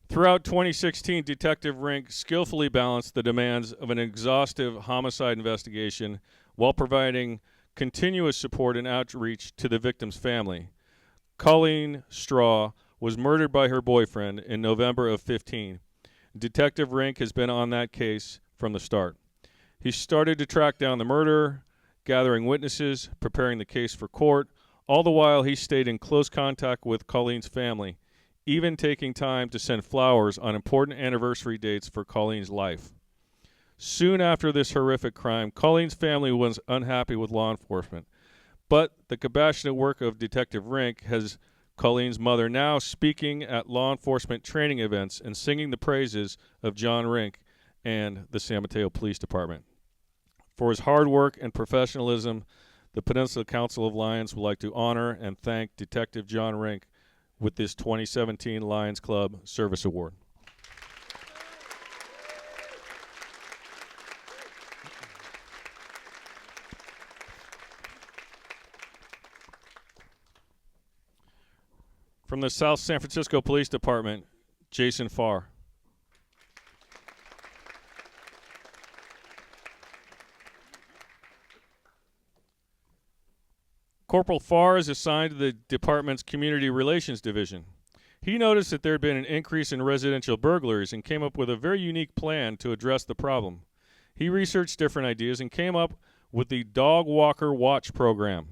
S10: Throughout 2016, Detective Rink skillfully balanced the demands of an exhaustive homicide investigation while providing continuous support and outreach to the victim's family. Colleen Straw was murdered by her boyfriend in November of 15. Detective Rink has been on that case from the start. He started to track down the murderer, gathering witnesses, preparing the case for court. All the while, he stayed in close contact with Colleen's family, even taking time to send flowers on important anniversary dates for Colleen's life. Soon after this horrific crime, Colleen's family was unhappy with law enforcement, but the compassionate work of Detective Rink has Colleen's mother now speaking at law enforcement training events and singing the praises of John Rink and the San Mateo Police Department. For his hard work and professionalism, the Peninsula Council of Lions would like to honor and thank Detective John Rink with this 2017 Lions Club Service Award. From the South San Francisco Police Department, Jason Farr. Corporal Farr is assigned to the department's Community Relations Division. He noticed that there had been an increase in residential burglaries and came up with a very unique plan to address the problem. He researched different ideas and came up with the Dog Walker Watch program.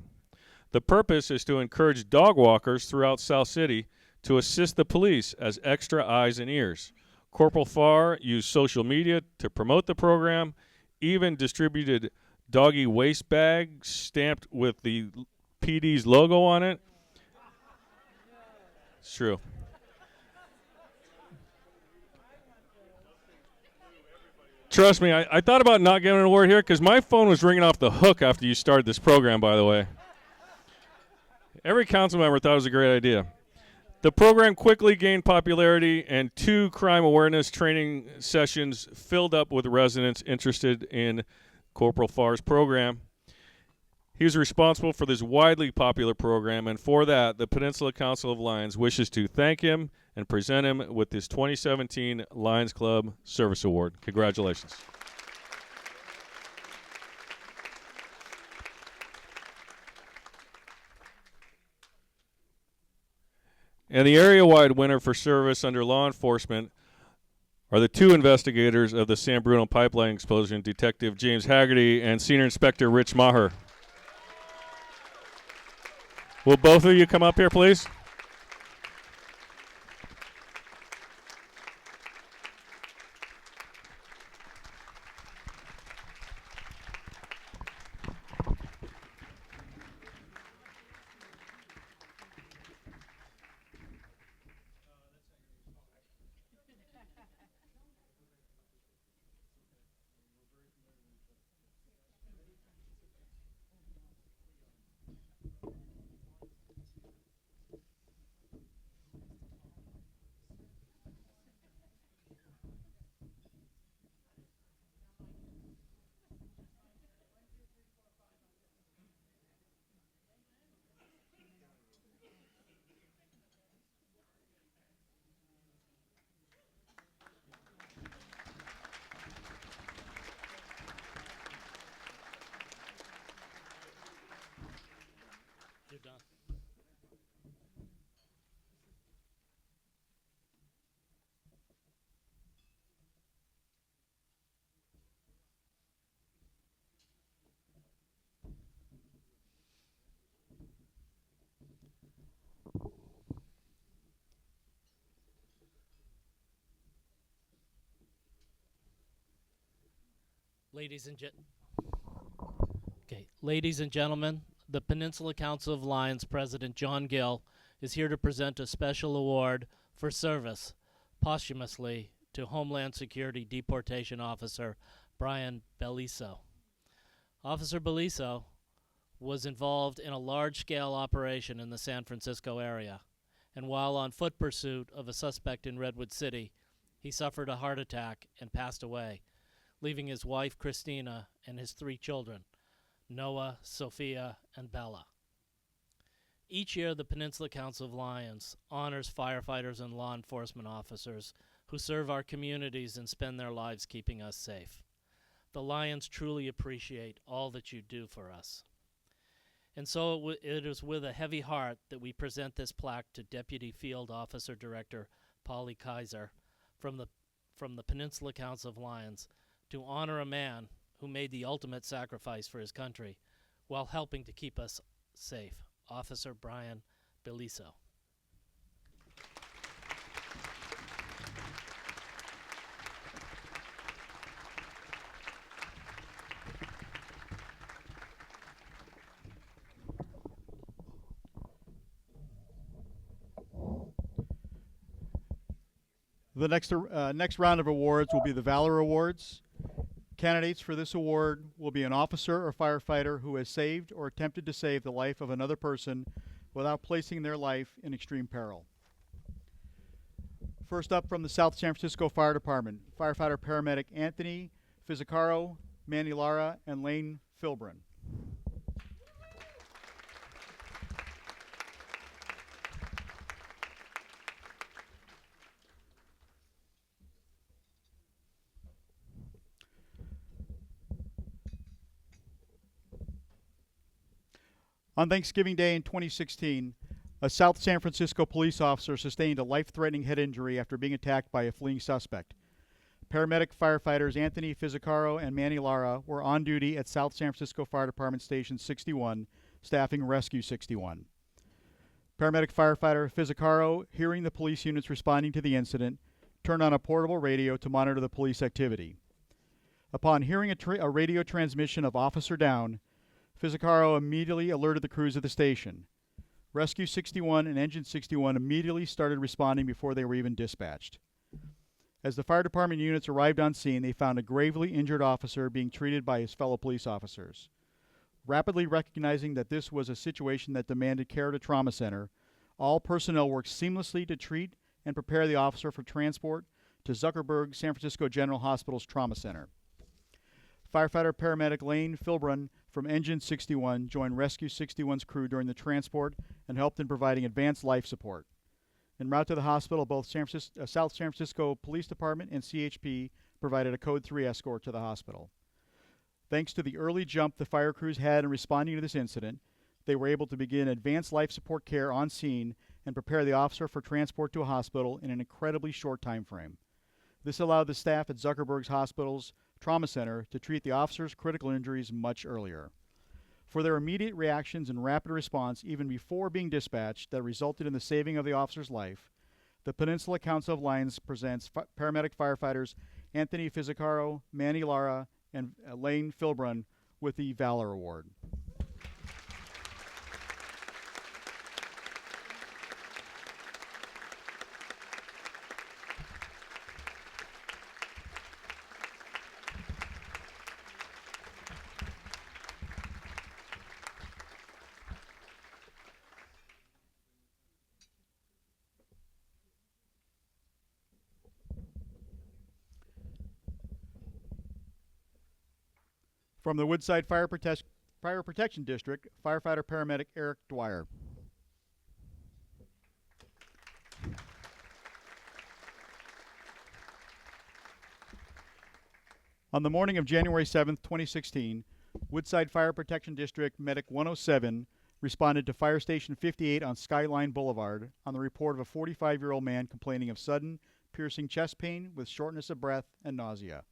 S10: The purpose is to encourage dog walkers throughout South City to assist the police as extra eyes and ears. Corporal Farr used social media to promote the program, even distributed doggy waste bags stamped with the PD's logo on it. It's true. Trust me, I thought about not giving an award here because my phone was ringing off the hook after you started this program, by the way. Every council member thought it was a great idea. The program quickly gained popularity, and 2 crime awareness training sessions filled up with residents interested in Corporal Farr's program. He was responsible for this widely popular program, and for that, the Peninsula Council of Lions wishes to thank him and present him with this 2017 Lions Club Service Award. Congratulations. And the area-wide winner for service under law enforcement are the 2 investigators of the San Bruno pipeline explosion, Detective James Haggarty and Senior Inspector Rich Maher. Will both of you come up here, please?
S11: Ladies and gentlemen, the Peninsula Council of Lions President John Gill is here to present a special award for service posthumously to Homeland Security Deportation Officer Brian Belliso. Officer Belliso was involved in a large-scale operation in the San Francisco area, and while on foot pursuit of a suspect in Redwood City, He suffered a heart attack and passed away, leaving his wife Christina and his 3 children, Noah, Sophia, and Bella. Each year, the Peninsula Council of Lions honors firefighters and law enforcement officers who serve our communities and spend their lives keeping us safe. The Lions truly appreciate all that you do for us. And so it is with a heavy heart that we present this plaque to Deputy Field Officer Director Polly Kaiser from the Peninsula Council of Lions to honor a man who made the ultimate sacrifice for his country while helping to keep us safe, Officer Brian Beliso.
S9: The next round of awards will be the Valor Awards. Candidates for this award will be an officer or firefighter who has saved or attempted to save the life of another person without placing their life in extreme peril. First up from the South San Francisco Fire Department, firefighter paramedic Anthony Fizzicaro, Manny Lara, and Lane Filbrin. On Thanksgiving Day in 2016, a South San Francisco police officer sustained a life-threatening head injury after being attacked by a fleeing suspect. Paramedic firefighters Anthony Fizzicaro and Manny Lara were on duty at South San Francisco Fire Department Station 61, staffing Rescue 61. Paramedic firefighter Fizzicaro, hearing the police units responding to the incident, turned on a portable radio to monitor the police activity. Upon hearing a radio transmission of "Officer down," Fizzicaro immediately alerted the crews at the station. Rescue 61 and Engine 61 immediately started responding before they were even dispatched. As the fire department units arrived on scene, they found a gravely injured officer being treated by his fellow police officers. Rapidly recognizing that this was a situation that demanded care at a trauma center, all personnel worked seamlessly to treat and prepare the officer for transport to Zuckerberg San Francisco General Hospital's trauma center. Firefighter paramedic Lane Filbrin from Engine 61 joined Rescue 61's crew during the transport and helped in providing advanced life support. En route to the hospital, both South San Francisco Police Department and CHP provided a Code 3 escort to the hospital. Thanks to the early jump the fire crews had in responding to this incident, they were able to begin advanced life support care on scene and prepare the officer for transport to a hospital in an incredibly short time frame. This allowed the staff at Zuckerberg's Hospital's Trauma Center to treat the officer's critical injuries much earlier. For their immediate reactions and rapid response even before being dispatched that resulted in the saving of the officer's life, the Peninsula Council of Lions presents paramedic firefighters Anthony Fizzicaro, Manny Lara, and Lane Filbrin with the Valor Award. From the Woodside Fire Protection District, firefighter paramedic Eric Dwyer. On the morning of January 7th, 2016, Woodside Fire Protection District Medic 107 responded to Fire Station 58 on Skyline Boulevard on the report of a 45-year-old man complaining of sudden, piercing chest pain with shortness of breath and nausea.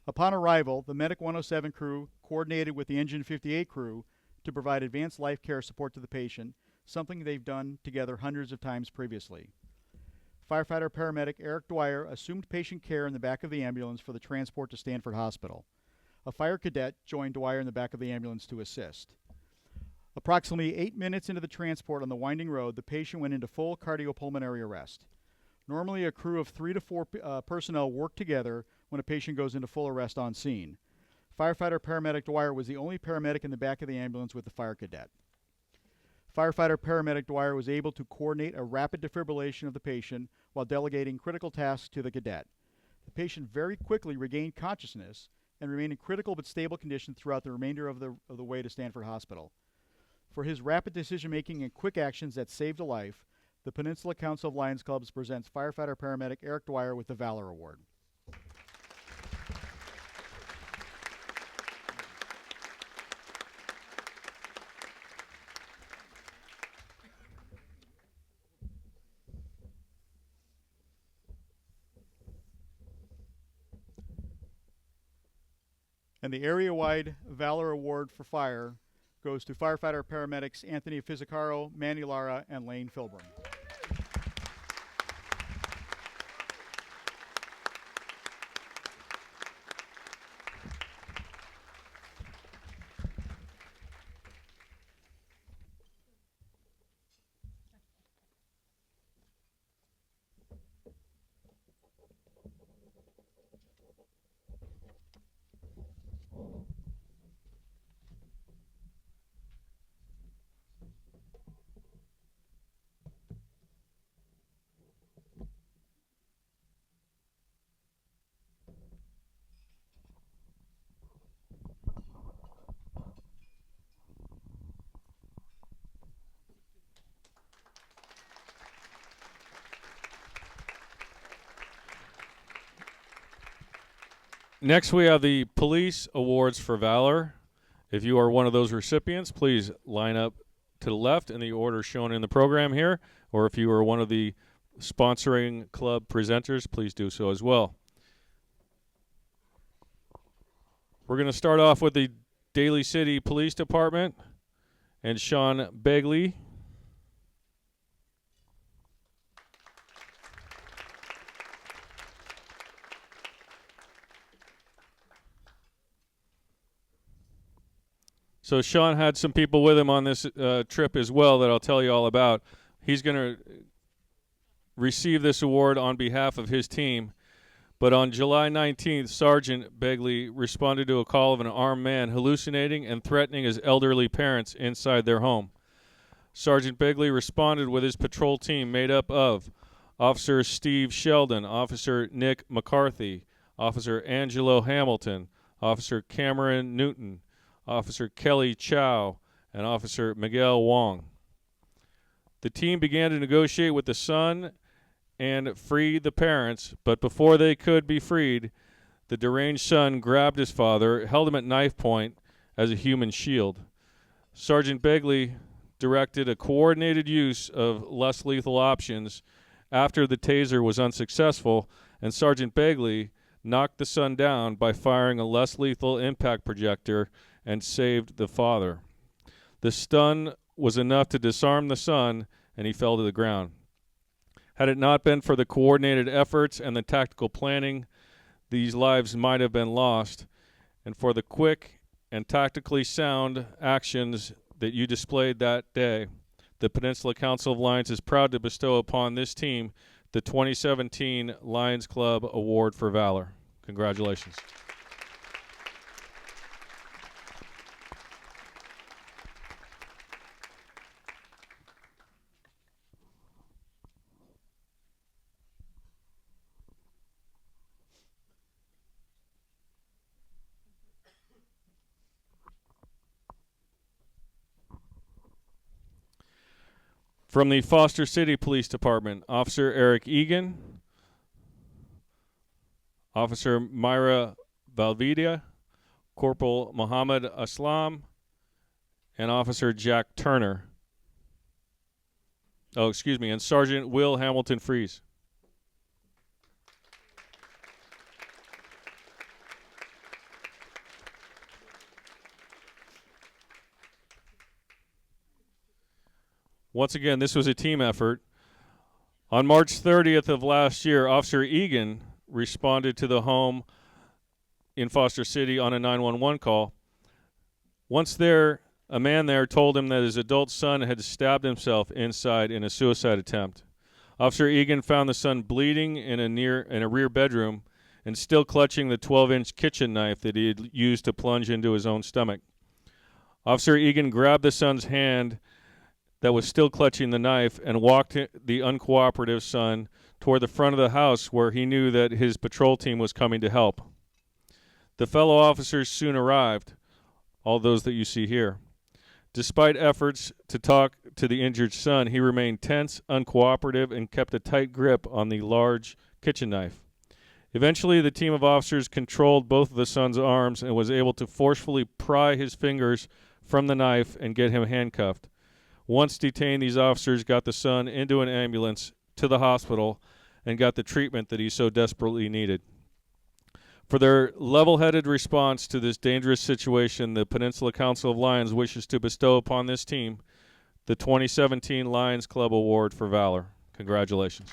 S9: Upon arrival, the Medic 107 crew coordinated with the Engine 58 crew to provide advanced life care support to the patient, something they've done together hundreds of times previously. Firefighter paramedic Eric Dwyer assumed patient care in the back of the ambulance for the transport to Stanford Hospital. A fire cadet joined Dwyer in the back of the ambulance to assist. Approximately 8 minutes into the transport on the winding road, the patient went into full cardiopulmonary arrest. Normally, a crew of 3 to 4 personnel work together when a patient goes into full arrest on scene. Firefighter paramedic Dwyer was the only paramedic in the back of the ambulance with the fire cadet. Firefighter Paramedic Dwyer was able to coordinate a rapid defibrillation of the patient while delegating critical tasks to the cadet. The patient very quickly regained consciousness and remained in critical but stable condition throughout the remainder of the way to Stanford Hospital. For his rapid decision-making and quick actions that saved a life, the Peninsula Council of Lions Clubs presents Firefighter Paramedic Eric Dwyer with the Valor Award. And the area-wide Valor Award for Fire goes to firefighter paramedics Anthony Fizzacaro, Manny Lara, and Lane Filburn.
S10: Next, we have the Police Awards for Valor. If you are one of those recipients, please line up to the left in the order shown in the program here, or if you are one of the sponsoring club presenters, please do so as well. We're going to start off with the Daly City Police Department and Sean Begley. So Sean had some people with him on this trip as well that I'll tell you all about. He's going to receive this award on behalf of his team. But on July 19th, Sergeant Begley responded to a call of an armed man hallucinating and threatening his elderly parents inside their home. Sergeant Begley responded with his patrol team made up of Officer Steve Sheldon, Officer Nick McCarthy, Officer Angelo Hamilton, Officer Cameron Newton, Officer Kelly Chow, and Officer Miguel Wong. The team began to negotiate with the son and free the parents, but before they could be freed, the deranged son grabbed his father, held him at knife point as a human shield. Sergeant Begley directed a coordinated use of less lethal options after the taser was unsuccessful, and Sergeant Begley knocked the son down by firing a less lethal impact projector and saved the father. The stun was enough to disarm the son, and he fell to the ground. Had it not been for the coordinated efforts and the tactical planning, these lives might have been lost. And for the quick and tactically sound actions that you displayed that day, the Peninsula Council of Lions is proud to bestow upon this team the 2017 Lions Club Award for Valor. Congratulations. From the Foster City Police Department, Officer Eric Egan, Officer Myra Valvidia, Corporal Muhammad Aslam, and Officer Jack Turner. And Sergeant Will Hamilton Fries. Once again, this was a team effort. On March 30th of last year, Officer Egan responded to the home in Foster City on a 911 call. Once there, a man there told him that his adult son had stabbed himself inside in a suicide attempt. Officer Egan found the son bleeding in a rear bedroom and still clutching the 12-inch kitchen knife that he had used to plunge into his own stomach. Officer Egan grabbed the son's hand that was still clutching the knife and walked the uncooperative son toward the front of the house where he knew that his patrol team was coming to help. The fellow officers soon arrived, all those that you see here. Despite efforts to talk to the injured son, he remained tense, uncooperative, and kept a tight grip on the large kitchen knife. Eventually, the team of officers controlled both of the son's arms and was able to forcefully pry his fingers from the knife and get him handcuffed. Once detained, these officers got the son into an ambulance to the hospital and got the treatment that he so desperately needed. For their level-headed response to this dangerous situation, the Peninsula Council of Lions wishes to bestow upon this team the 2017 Lions Club Award for Valor. Congratulations.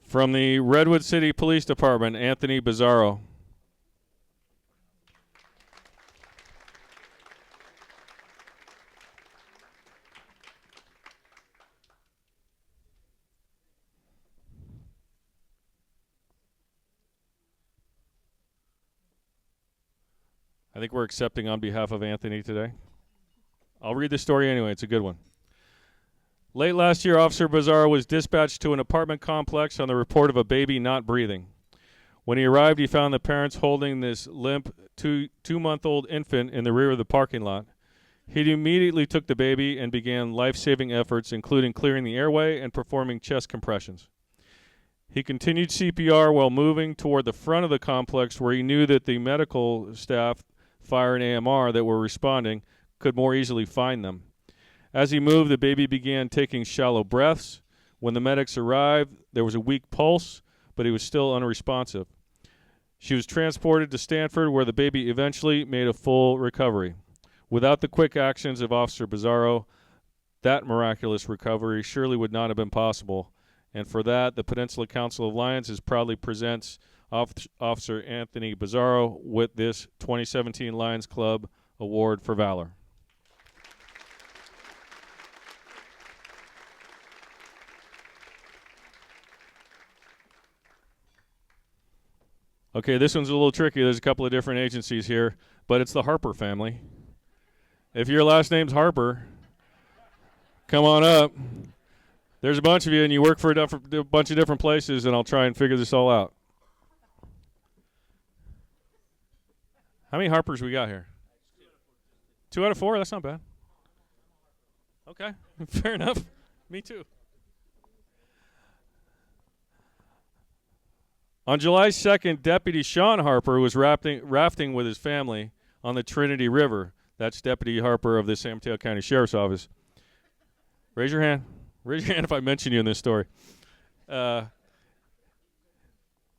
S10: From the Redwood City Police Department, Anthony Bizzarro. I think we're accepting on behalf of Anthony today. I'll read the story anyway. It's a good one. Late last year, Officer Bizzarro was dispatched to an apartment complex on the report of a baby not breathing. When he arrived, he found the parents holding this limp two-month-old infant in the rear of the parking lot. He immediately took the baby and began life-saving efforts, including clearing the airway and performing chest compressions. He continued CPR while moving toward the front of the complex where he knew that the medical staff, fire and AMR that were responding, could more easily find them. As he moved, the baby began taking shallow breaths. When the medics arrived, there was a weak pulse, but he was still unresponsive. She was transported to Stanford, where the baby eventually made a full recovery. Without the quick actions of Officer Bizzarro, that miraculous recovery surely would not have been possible. And for that, the Peninsula Council of Lions proudly presents Officer Anthony Bizzarro with this 2017 Lions Club Award for Valor. Okay, this one's a little tricky. There's a couple of different agencies here, but it's the Harper family. If your last name's Harper, come on up. There's a bunch of you, and you work for a bunch of different places, and I'll try and figure this all out. How many Harpers we got here? 2 out of 4? That's not bad. Okay, fair enough. Me too. On July 2nd, Deputy Sean Harper was rafting with his family on the Trinity River. That's Deputy Harper of the San Mateo County Sheriff's Office. Raise your hand. Raise your hand if I mention you in this story. They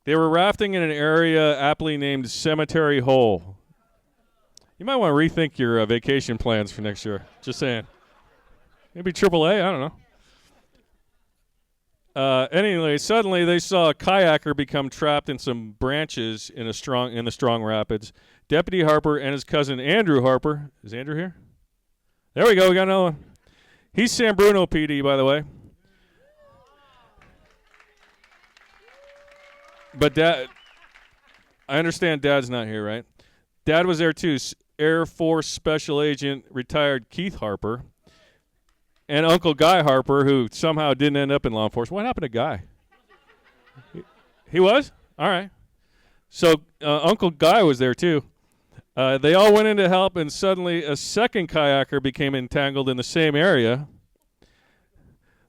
S10: were rafting in an area aptly named Cemetery Hole. You might want to rethink your vacation plans for next year. Just saying. Maybe AAA, I don't know. Anyway, suddenly they saw a kayaker become trapped in some branches in the strong rapids. Deputy Harper and his cousin Andrew Harper. Is Andrew here? There we go. We got another one. He's San Bruno PD, by the way. But Dad, I understand Dad's not here, right? Dad was there too. Air Force Special Agent retired Keith Harper. And Uncle Guy Harper, who somehow didn't end up in law enforcement. What happened to Guy? He was? All right. So Uncle Guy was there, too. They all went in to help, and suddenly a second kayaker became entangled in the same area.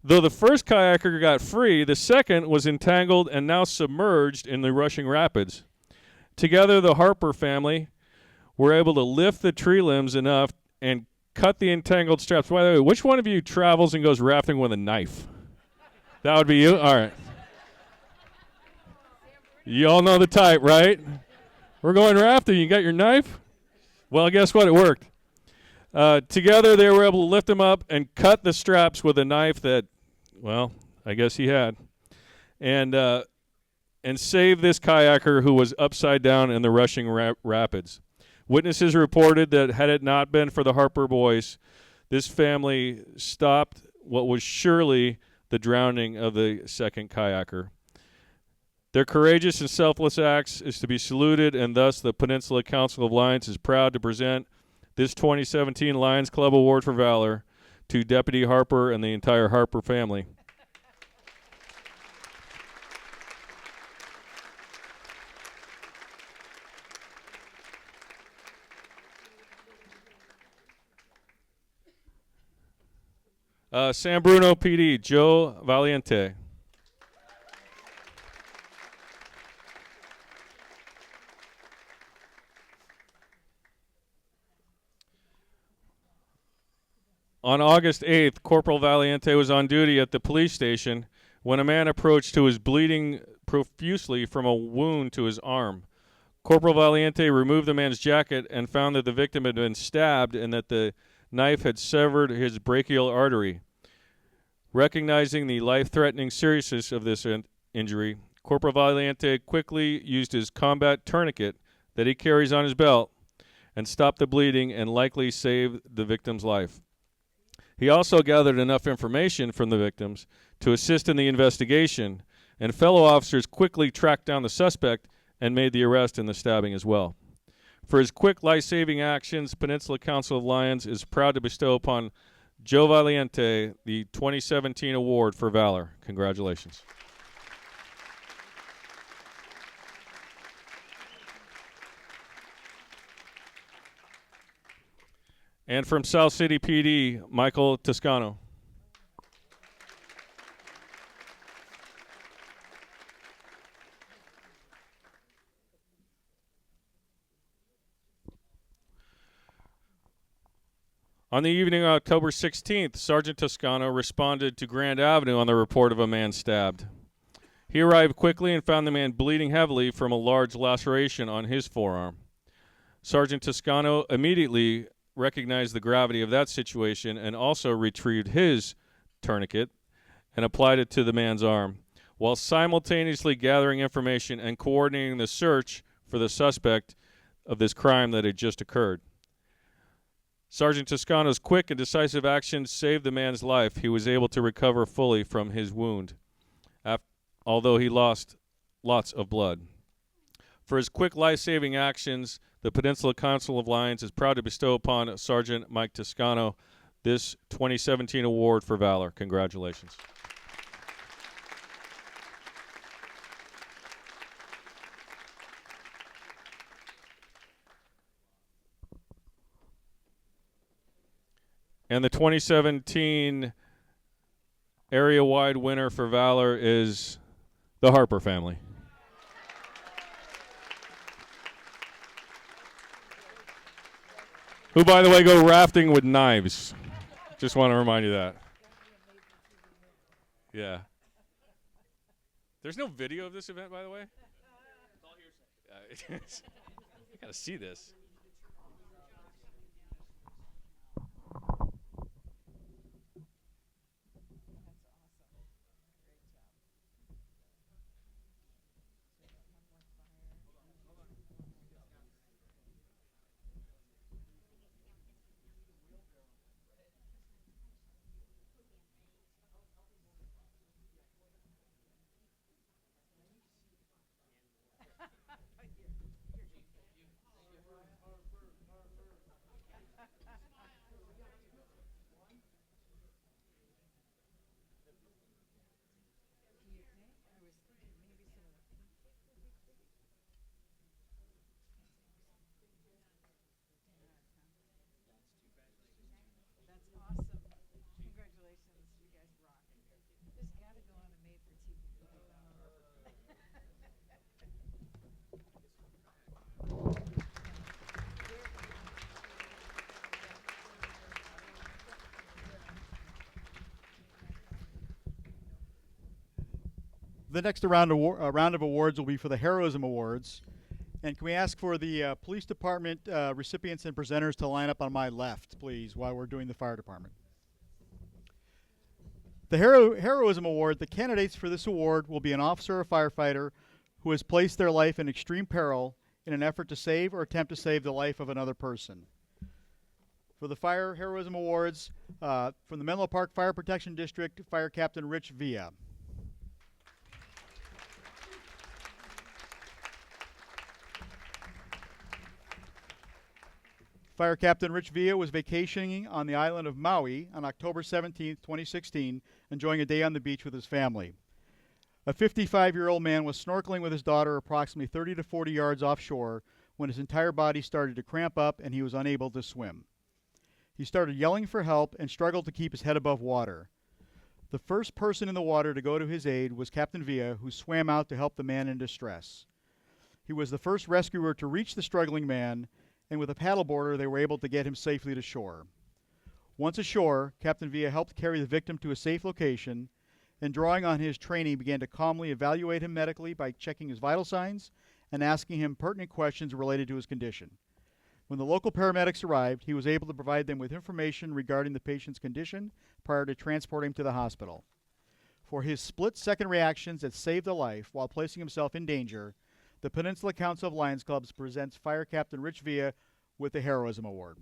S10: Though the first kayaker got free, the second was entangled and now submerged in the rushing rapids. Together, the Harper family were able to lift the tree limbs enough and cut the entangled straps. By the way, which one of you travels and goes rafting with a knife? That would be you? All right. You all know the type, right? We're going rafting. You got your knife? Well, guess what? It worked. Together, they were able to lift them up and cut the straps with a knife that, well, I guess he had. And saved this kayaker who was upside down in the rushing rapids. Witnesses reported that had it not been for the Harper boys, this family stopped what was surely the drowning of the second kayaker. Their courageous and selfless acts is to be saluted, and thus the Peninsula Council of Lions is proud to present this 2017 Lions Club Award for Valor to Deputy Harper and the entire Harper family. San Bruno PD, Joe Valiente. On August 8th, Corporal Valiente was on duty at the police station when a man approached who was bleeding profusely from a wound to his arm. Corporal Valiente removed the man's jacket and found that the victim had been stabbed and that the knife had severed his brachial artery. Recognizing the life-threatening seriousness of this injury, Corporal Valiente quickly used his combat tourniquet that he carries on his belt and stopped the bleeding and likely saved the victim's life. He also gathered enough information from the victims to assist in the investigation, and fellow officers quickly tracked down the suspect and made the arrest in the stabbing as well. For his quick life-saving actions, Peninsula Council of Lions is proud to bestow upon Joe Valiente the 2017 Award for Valor. Congratulations. And from South City PD, Michael Toscano. On the evening of October 16th, Sergeant Toscano responded to Grand Avenue on the report of a man stabbed. He arrived quickly and found the man bleeding heavily from a large laceration on his forearm. Sergeant Toscano immediately recognized the gravity of that situation and also retrieved his tourniquet and applied it to the man's arm, while simultaneously gathering information and coordinating the search for the suspect of this crime that had just occurred. Sergeant Toscano's quick and decisive actions saved the man's life. He was able to recover fully from his wound, although he lost lots of blood. For his quick life-saving actions, the Peninsula Council of Lions is proud to bestow upon Sergeant Mike Toscano this 2017 Award for Valor. Congratulations. And the 2017 area-wide winner for Valor is the Harper family. Who, by the way, go rafting with knives. Just want to remind you that. Yeah. There's no video of this event, by the way? I got to see this.
S9: The next round of awards will be for the Heroism Awards. And can we ask for the police department recipients and presenters to line up on my left, please, while we're doing the fire department. The Heroism Award, the candidates for this award will be an officer or firefighter who has placed their life in extreme peril in an effort to save or attempt to save the life of another person. For the Fire Heroism Awards, from the Menlo Park Fire Protection District, Fire Captain Rich Villa. Fire Captain Rich Villa was vacationing on the island of Maui on October 17, 2016, enjoying a day on the beach with his family. A 55-year-old man was snorkeling with his daughter approximately 30 to 40 yards offshore when his entire body started to cramp up and he was unable to swim. He started yelling for help and struggled to keep his head above water. The first person in the water to go to his aid was Captain Villa, who swam out to help the man in distress. He was the first rescuer to reach the struggling man, and with a paddleboarder they were able to get him safely to shore. Once ashore, Captain Villa helped carry the victim to a safe location, and drawing on his training began to calmly evaluate him medically by checking his vital signs and asking him pertinent questions related to his condition. When the local paramedics arrived, he was able to provide them with information regarding the patient's condition prior to transporting him to the hospital. For his split-second reactions that saved a life while placing himself in danger, the Peninsula Council of Lions Clubs presents Fire Captain Rich Villa with the Heroism Award.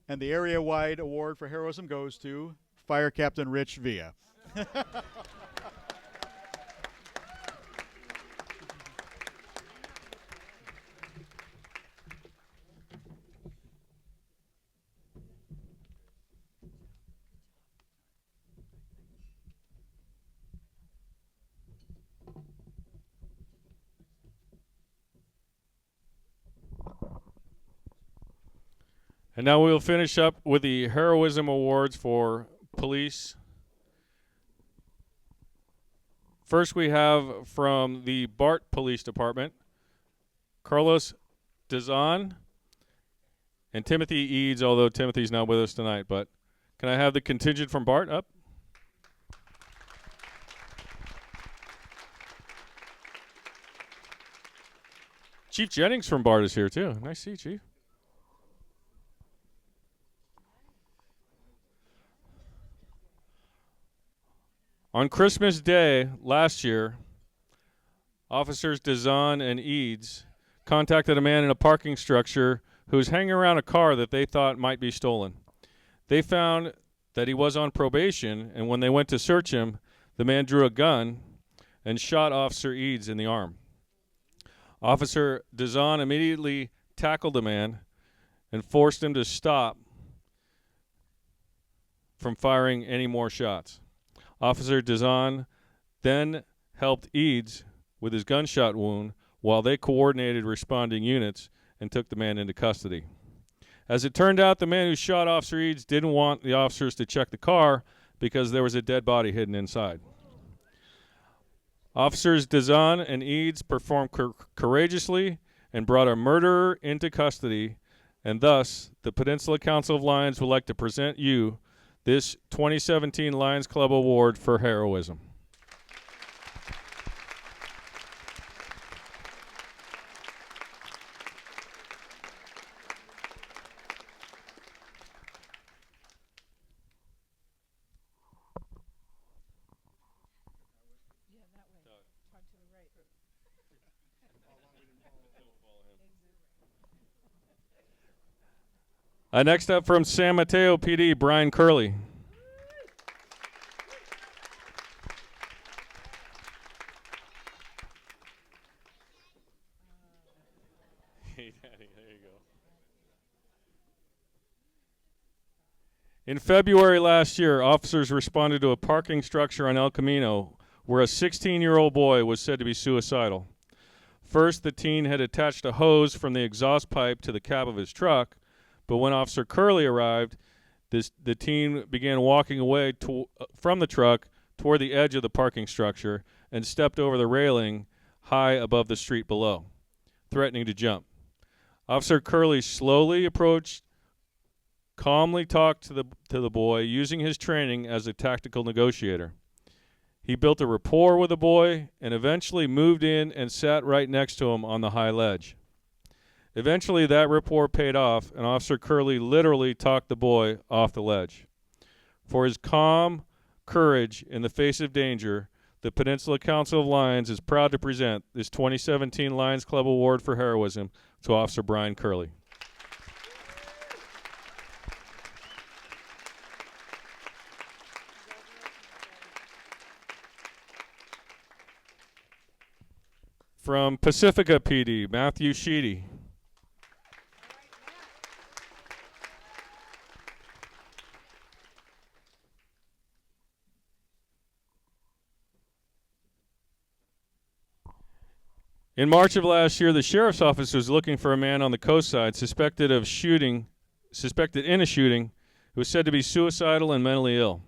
S9: And the area-wide award for heroism goes to Fire Captain Rich Villa.
S10: And now we'll finish up with the Heroism Awards for police. First we have from the Bart Police Department, Carlos Dazan and Timothy Eads, although Timothy's not with us tonight. But can I have the contingent from Bart up? Chief Jennings from Bart is here too. Nice to see you, Chief. On Christmas Day last year, officers Dazan and Eads contacted a man in a parking structure who was hanging around a car that they thought might be stolen. They found that he was on probation, and when they went to search him, the man drew a gun and shot Officer Eads in the arm. Officer Dazan immediately tackled the man and forced him to stop from firing any more shots. Officer Dazan then helped Eads with his gunshot wound while they coordinated responding units and took the man into custody. As it turned out, the man who shot Officer Eads didn't want the officers to check the car because there was a dead body hidden inside. Officers Dazan and Eads performed courageously and brought a murderer into custody, and thus the Peninsula Council of Lions would like to present you this 2017 Lions Club Award for Heroism. Next up from San Mateo PD, Brian Curley. Hey, Daddy, there you go. In February last year, officers responded to a parking structure on El Camino where a 16-year-old boy was said to be suicidal. First, the teen had attached a hose from the exhaust pipe to the cab of his truck, but when Officer Curley arrived, the teen began walking away from the truck toward the edge of the parking structure and stepped over the railing high above the street below, threatening to jump. Officer Curley slowly approached, calmly talked to the boy, using his training as a tactical negotiator. He built a rapport with the boy and eventually moved in and sat right next to him on the high ledge. Eventually, that rapport paid off, and Officer Curley literally talked the boy off the ledge. For his calm courage in the face of danger, the Peninsula Council of Lions is proud to present this 2017 Lions Club Award for Heroism to Officer Brian Curley. From Pacifica PD, Matthew Sheedy. In March of last year, the sheriff's office was looking for a man on the coast side suspected in a shooting who was said to be suicidal and mentally ill.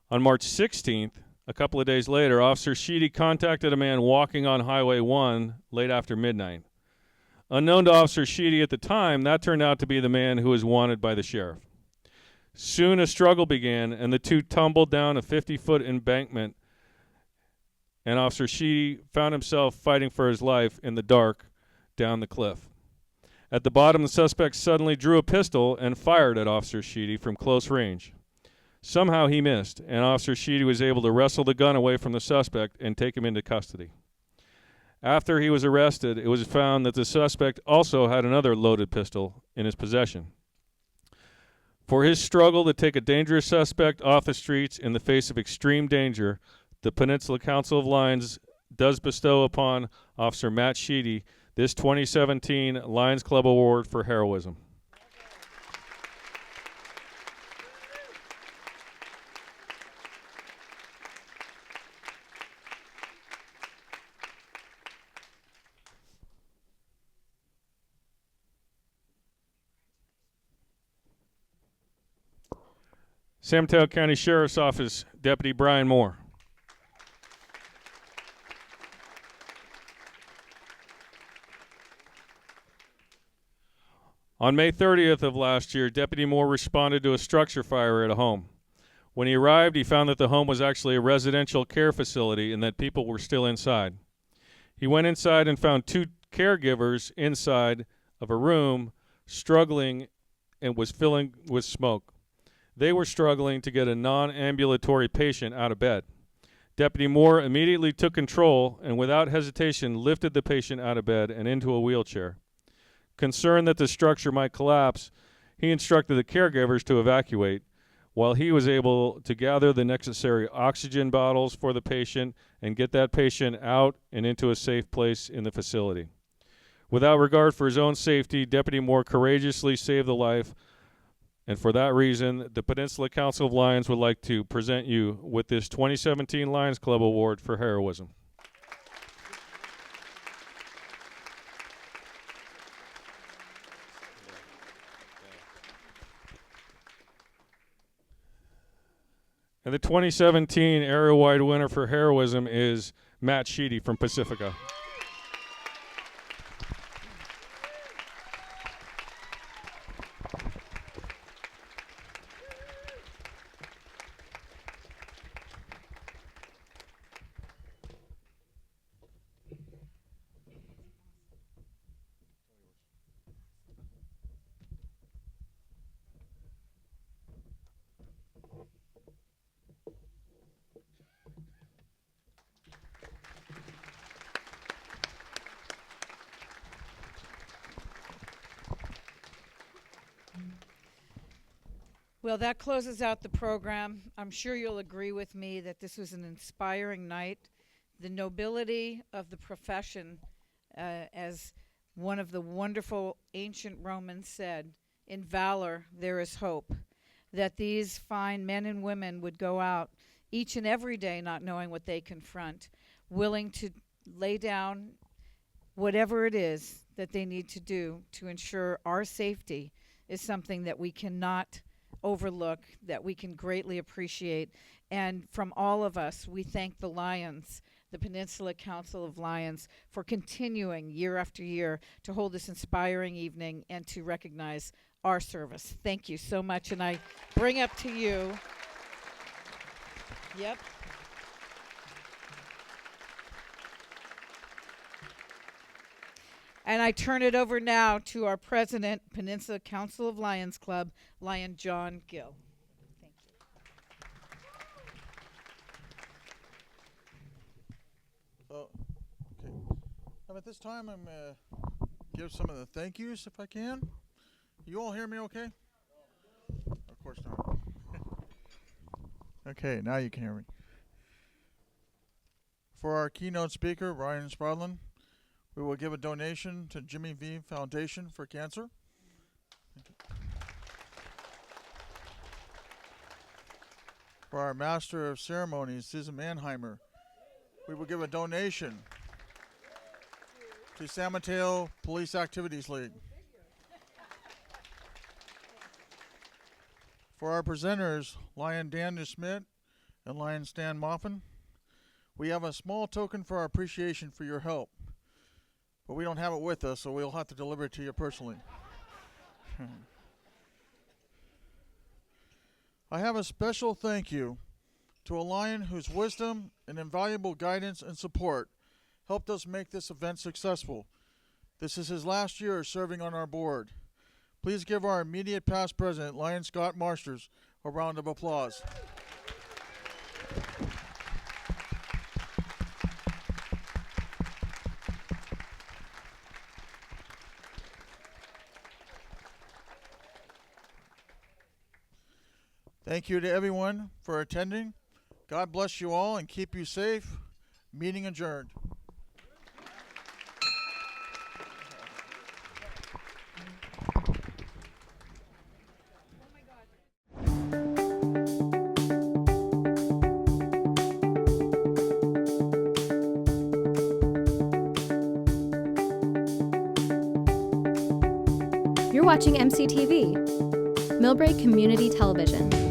S10: On March 16th, a couple of days later, Officer Sheedy contacted a man walking on Highway 1 late after midnight. Unknown to Officer Sheedy at the time, that turned out to be the man who was wanted by the sheriff. Soon a struggle began, and the two tumbled down a 50-foot embankment, and Officer Sheedy found himself fighting for his life in the dark down the cliff. At the bottom, the suspect suddenly drew a pistol and fired at Officer Sheedy from close range. Somehow he missed, and Officer Sheedy was able to wrestle the gun away from the suspect and take him into custody. After he was arrested, it was found that the suspect also had another loaded pistol in his possession. For his struggle to take a dangerous suspect off the streets in the face of extreme danger, the Peninsula Council of Lions does bestow upon Officer Matt Sheedy this 2017 Lions Club Award for Heroism. San Mateo County Sheriff's Office, Deputy Brian Moore. On May 30th of last year, Deputy Moore responded to a structure fire at a home. When he arrived, he found that the home was actually a residential care facility and that people were still inside. He went inside and found two caregivers inside of a room struggling and was filling with smoke. They were struggling to get a non-ambulatory patient out of bed. Deputy Moore immediately took control and without hesitation lifted the patient out of bed and into a wheelchair. Concerned that the structure might collapse, he instructed the caregivers to evacuate, while he was able to gather the necessary oxygen bottles for the patient and get that patient out and into a safe place in the facility. Without regard for his own safety, Deputy Moore courageously saved the life, and for that reason, the Peninsula Council of Lions would like to present you with this 2017 Lions Club Award for Heroism. And the 2017 area-wide winner for heroism is Matt Sheedy from Pacifica.
S3: Well, that closes out the program. I'm sure you'll agree with me that this was an inspiring night. The nobility of the profession, as one of the wonderful ancient Romans said, in valor there is hope. That these fine men and women would go out each and every day not knowing what they confront, willing to lay down whatever it is that they need to do to ensure our safety is something that we cannot overlook, that we can greatly appreciate. And from all of us, we thank the Lions, the Peninsula Council of Lions, for continuing year after year to hold this inspiring evening and to recognize our service. Thank you so much. And I bring up to you, yep. And I turn it over now to our president, Peninsula Council of Lions Club, Lion John Gill. Thank you.
S2: So, okay. At this time, I'm going to give some of the thank yous if I can. You all hear me okay? Of course not. Okay, now you can hear me. For our keynote speaker, Ryan Spradlin, we will give a donation to Jimmy V Foundation for Cancer. Thank you. For our Master of Ceremonies, Susan Manheimer, we will give a donation to San Mateo Police Activities League. For our presenters, Lion Dan DeSmit and Lion Stan Maupin, we have a small token for our appreciation for your help. But we don't have it with us, so we'll have to deliver it to you personally. I have a special thank you to a lion whose wisdom and invaluable guidance and support helped us make this event successful. This is his last year serving on our board. Please give our immediate past president, Lion Scott Marsters, a round of applause. Thank you to everyone for attending. God bless you all and keep you safe. Meeting adjourned.
S1: You're watching MCTV, Millbrae Community Television.